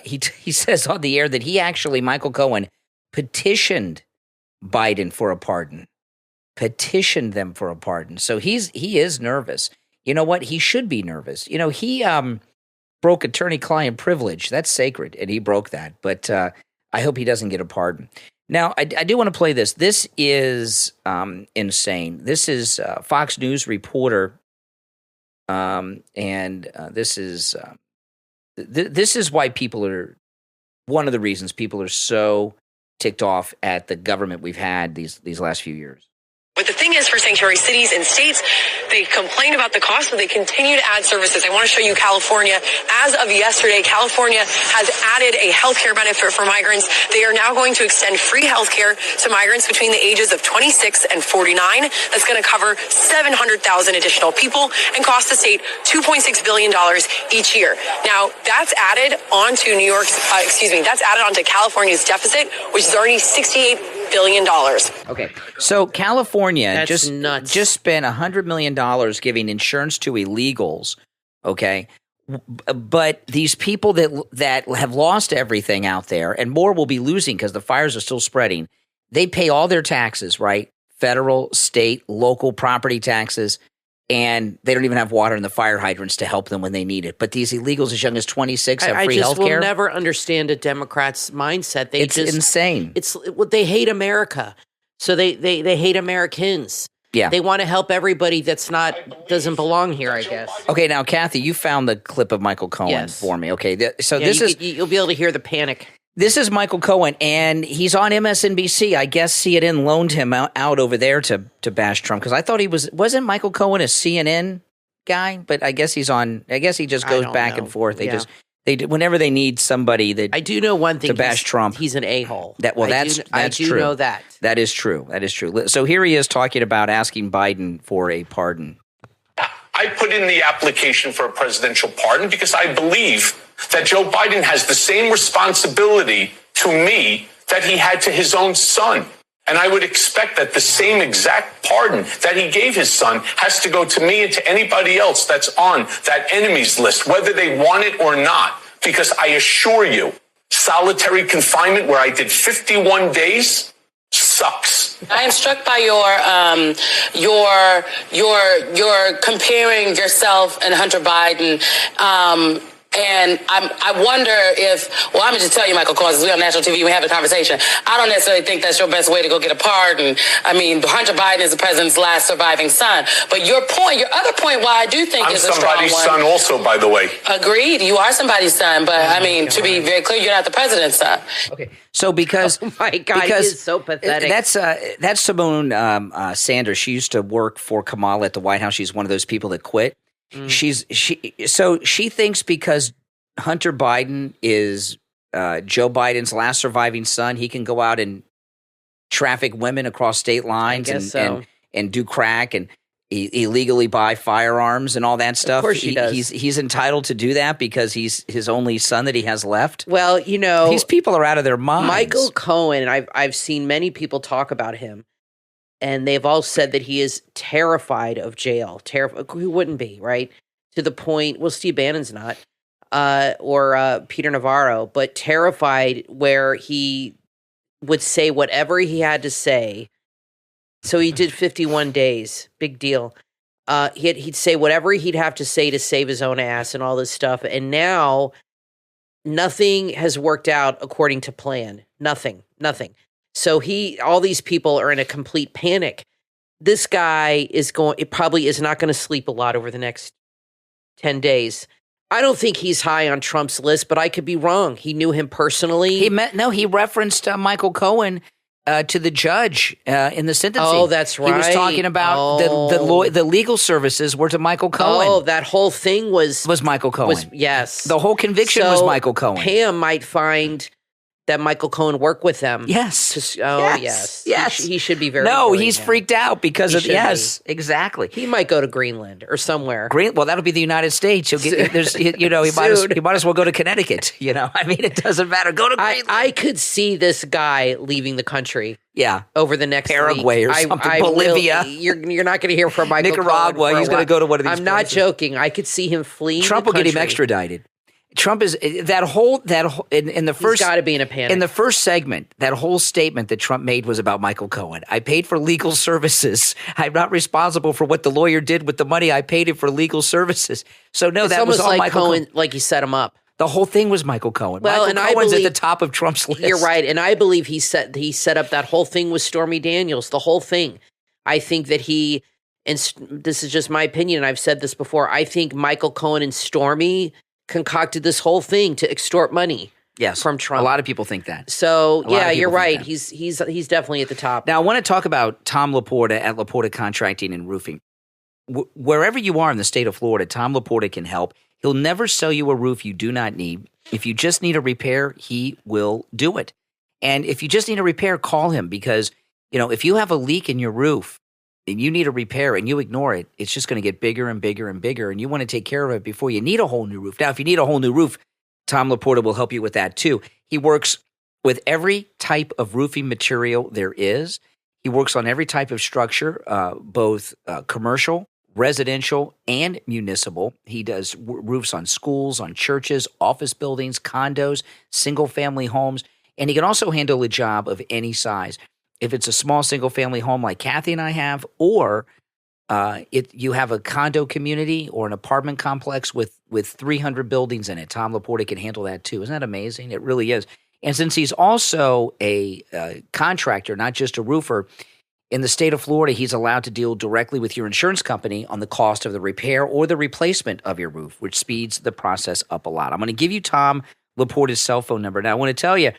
Speaker 1: he says on the air that Michael Cohen, petitioned Biden for a pardon. Petitioned them for a pardon. So he is nervous. You know what? He should be nervous. He broke attorney-client privilege. That's sacred, and he broke that. But I hope he doesn't get a pardon. Now, I do want to play this. This is insane. This is Fox News reporter, and this is why one of the reasons people are so ticked off at the government we've had these last few years.
Speaker 11: But the thing is, for sanctuary cities and states, they complain about the cost, but they continue to add services. I want to show you California. As of yesterday, California has added a healthcare benefit for migrants. They are now going to extend free healthcare to migrants between the ages of 26 and 49. That's going to cover 700,000 additional people and cost the state $2.6 billion each year. Now, that's added onto that's added onto California's deficit, which is already $68 billion.
Speaker 1: Okay, so California
Speaker 2: That's nuts.
Speaker 1: just spent $100 million giving insurance to illegals, okay? But these people that have lost everything out there, and more will be losing because the fires are still spreading, they pay all their taxes, right? Federal, state, local property taxes, and they don't even have water in the fire hydrants to help them when they need it. But these illegals as young as 26 have free health care.
Speaker 2: I just will never understand a Democrat's mindset.
Speaker 1: It's insane.
Speaker 2: They hate America, so they hate Americans.
Speaker 1: Yeah,
Speaker 2: they want to help everybody doesn't belong here, I guess.
Speaker 1: Okay, now Kathy, you found the clip of Michael Cohen for me. Okay,
Speaker 2: you'll be able to hear the panic.
Speaker 1: This is Michael Cohen, and he's on MSNBC. I guess CNN loaned him out over there to bash Trump, because I thought wasn't Michael Cohen a CNN guy? But I guess he just goes back and forth. They whenever they need somebody that
Speaker 2: I do know one thing
Speaker 1: to bash Trump.
Speaker 2: He's an a-hole.
Speaker 1: That's
Speaker 2: true.
Speaker 1: True.
Speaker 2: Know that.
Speaker 1: That is true. That is true. So here he is talking about asking Biden for a pardon.
Speaker 12: I put in the application for a presidential pardon because I believe that Joe Biden has the same responsibility to me that he had to his own son. And I would expect that the same exact pardon that he gave his son has to go to me and to anybody else that's on that enemies list, whether they want it or not. Because I assure you, solitary confinement where I did 51 days sucks.
Speaker 13: I am struck by your comparing yourself and Hunter Biden. And I wonder I'm going to just tell you, Michael, because we're on national TV, we have a conversation. I don't necessarily think that's your best way to go get a pardon. I mean, Hunter Biden is the president's last surviving son. But your other point, why I do think is a strong one.
Speaker 12: I'm somebody's son also, by the way.
Speaker 13: Agreed. You are somebody's son. But, to be very clear, you're not the president's son.
Speaker 1: Okay. So because
Speaker 2: oh my God, he is so pathetic.
Speaker 1: That's Simone Sanders. She used to work for Kamala at the White House. She's one of those people that quit. She thinks because Hunter Biden is Joe Biden's last surviving son, he can go out and traffic women across state lines and do crack and illegally buy firearms and all that stuff.
Speaker 2: Of course he does.
Speaker 1: He's entitled to do that because he's his only son that he has left.
Speaker 2: Well,
Speaker 1: these people are out of their minds.
Speaker 2: Michael Cohen, I've seen many people talk about him. And they've all said that he is terrified of jail. Who wouldn't be, right? To the point, Steve Bannon's not, or Peter Navarro, but terrified where he would say whatever he had to say. So he did 51 days, big deal. He'd say whatever he'd have to say to save his own ass and all this stuff. And now nothing has worked out according to plan. Nothing. So all these people are in a complete panic. This guy probably is not going to sleep a lot over the next 10 days. I don't think he's high on Trump's list, but I could be wrong. He knew him personally.
Speaker 1: He referenced Michael Cohen to the judge in the sentencing.
Speaker 2: Oh, that's right.
Speaker 1: He was talking about the legal services were to Michael Cohen.
Speaker 2: Oh, that whole thing was
Speaker 1: Michael Cohen.
Speaker 2: Yes.
Speaker 1: The whole conviction was Michael Cohen.
Speaker 2: Pam might find that Michael Cohen worked with them.
Speaker 1: Yes.
Speaker 2: Yes. He should be very.
Speaker 1: No, he's freaked out because of exactly.
Speaker 2: He might go to Greenland or somewhere.
Speaker 1: Well, that'll be the United States. He'll get he might as well go to Connecticut. It doesn't matter. Go to Greenland.
Speaker 2: I could see this guy leaving the country.
Speaker 1: Yeah,
Speaker 2: over the next
Speaker 1: Paraguay
Speaker 2: week.
Speaker 1: or something. Bolivia.
Speaker 2: You're not going to hear from Michael
Speaker 1: Nicaragua.
Speaker 2: Cohen
Speaker 1: He's going to go to one of these.
Speaker 2: I'm not joking. I could see him fleeing.
Speaker 1: Trump will get him extradited. Trump is that whole in the first.
Speaker 2: He's got to be in a panic.
Speaker 1: In the first segment, that whole statement that Trump made was about Michael Cohen. I paid for legal services. I'm not responsible for what the lawyer did with the money I paid him for legal services. So no, that was all
Speaker 2: like
Speaker 1: Michael Cohen.
Speaker 2: Like he set him up.
Speaker 1: The whole thing was Michael Cohen.
Speaker 2: Well,
Speaker 1: Michael Cohen's at the top of Trump's list.
Speaker 2: You're right, and I believe he set up that whole thing with Stormy Daniels. The whole thing. I think that and this is just my opinion, and I've said this before. I think Michael Cohen and Stormy concocted this whole thing to extort money.
Speaker 1: Yes,
Speaker 2: from Trump.
Speaker 1: A lot of people think that.
Speaker 2: So yeah, you're right.
Speaker 1: That.
Speaker 2: He's definitely at the top.
Speaker 1: Now I want to talk about Tom Laporta at Laporta Contracting and Roofing. Wherever you are in the state of Florida, Tom Laporta can help. He'll never sell you a roof you do not need. If you just need a repair, he will do it. And if you just need a repair, call him because, if you have a leak in your roof and you need a repair and you ignore it, it's just going to get bigger and bigger and bigger. And you want to take care of it before you need a whole new roof. Now, if you need a whole new roof, Tom Laporta will help you with that too. He works with every type of roofing material there is. He works on every type of structure, both commercial, residential, and municipal. He does roofs on schools, on churches, office buildings, condos, single-family homes, and he can also handle a job of any size. If it's a small single-family home like Kathy and I have, or you have a condo community or an apartment complex with 300 buildings in it, Tom Laporta can handle that too. Isn't that amazing? It really is. And since he's also a contractor, not just a roofer, in the state of Florida, he's allowed to deal directly with your insurance company on the cost of the repair or the replacement of your roof, which speeds the process up a lot. I'm going to give you Tom Laporta's cell phone number. Now, I want to tell you,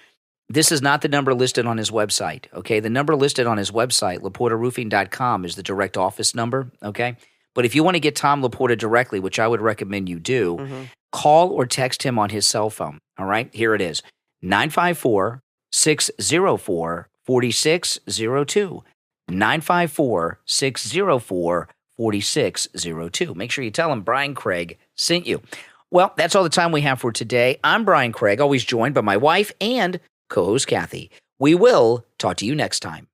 Speaker 1: this is not the number listed on his website, okay? The number listed on his website, LaportaRoofing.com, is the direct office number, okay? But if you want to get Tom Laporta directly, which I would recommend you do, call or text him on his cell phone, all right? Here it is, 954-604-4602. 954-604-4602. Make sure you tell him Brian Craig sent you. Well, that's all the time we have for today. I'm Brian Craig, always joined by my wife and co-host Kathy. We will talk to you next time.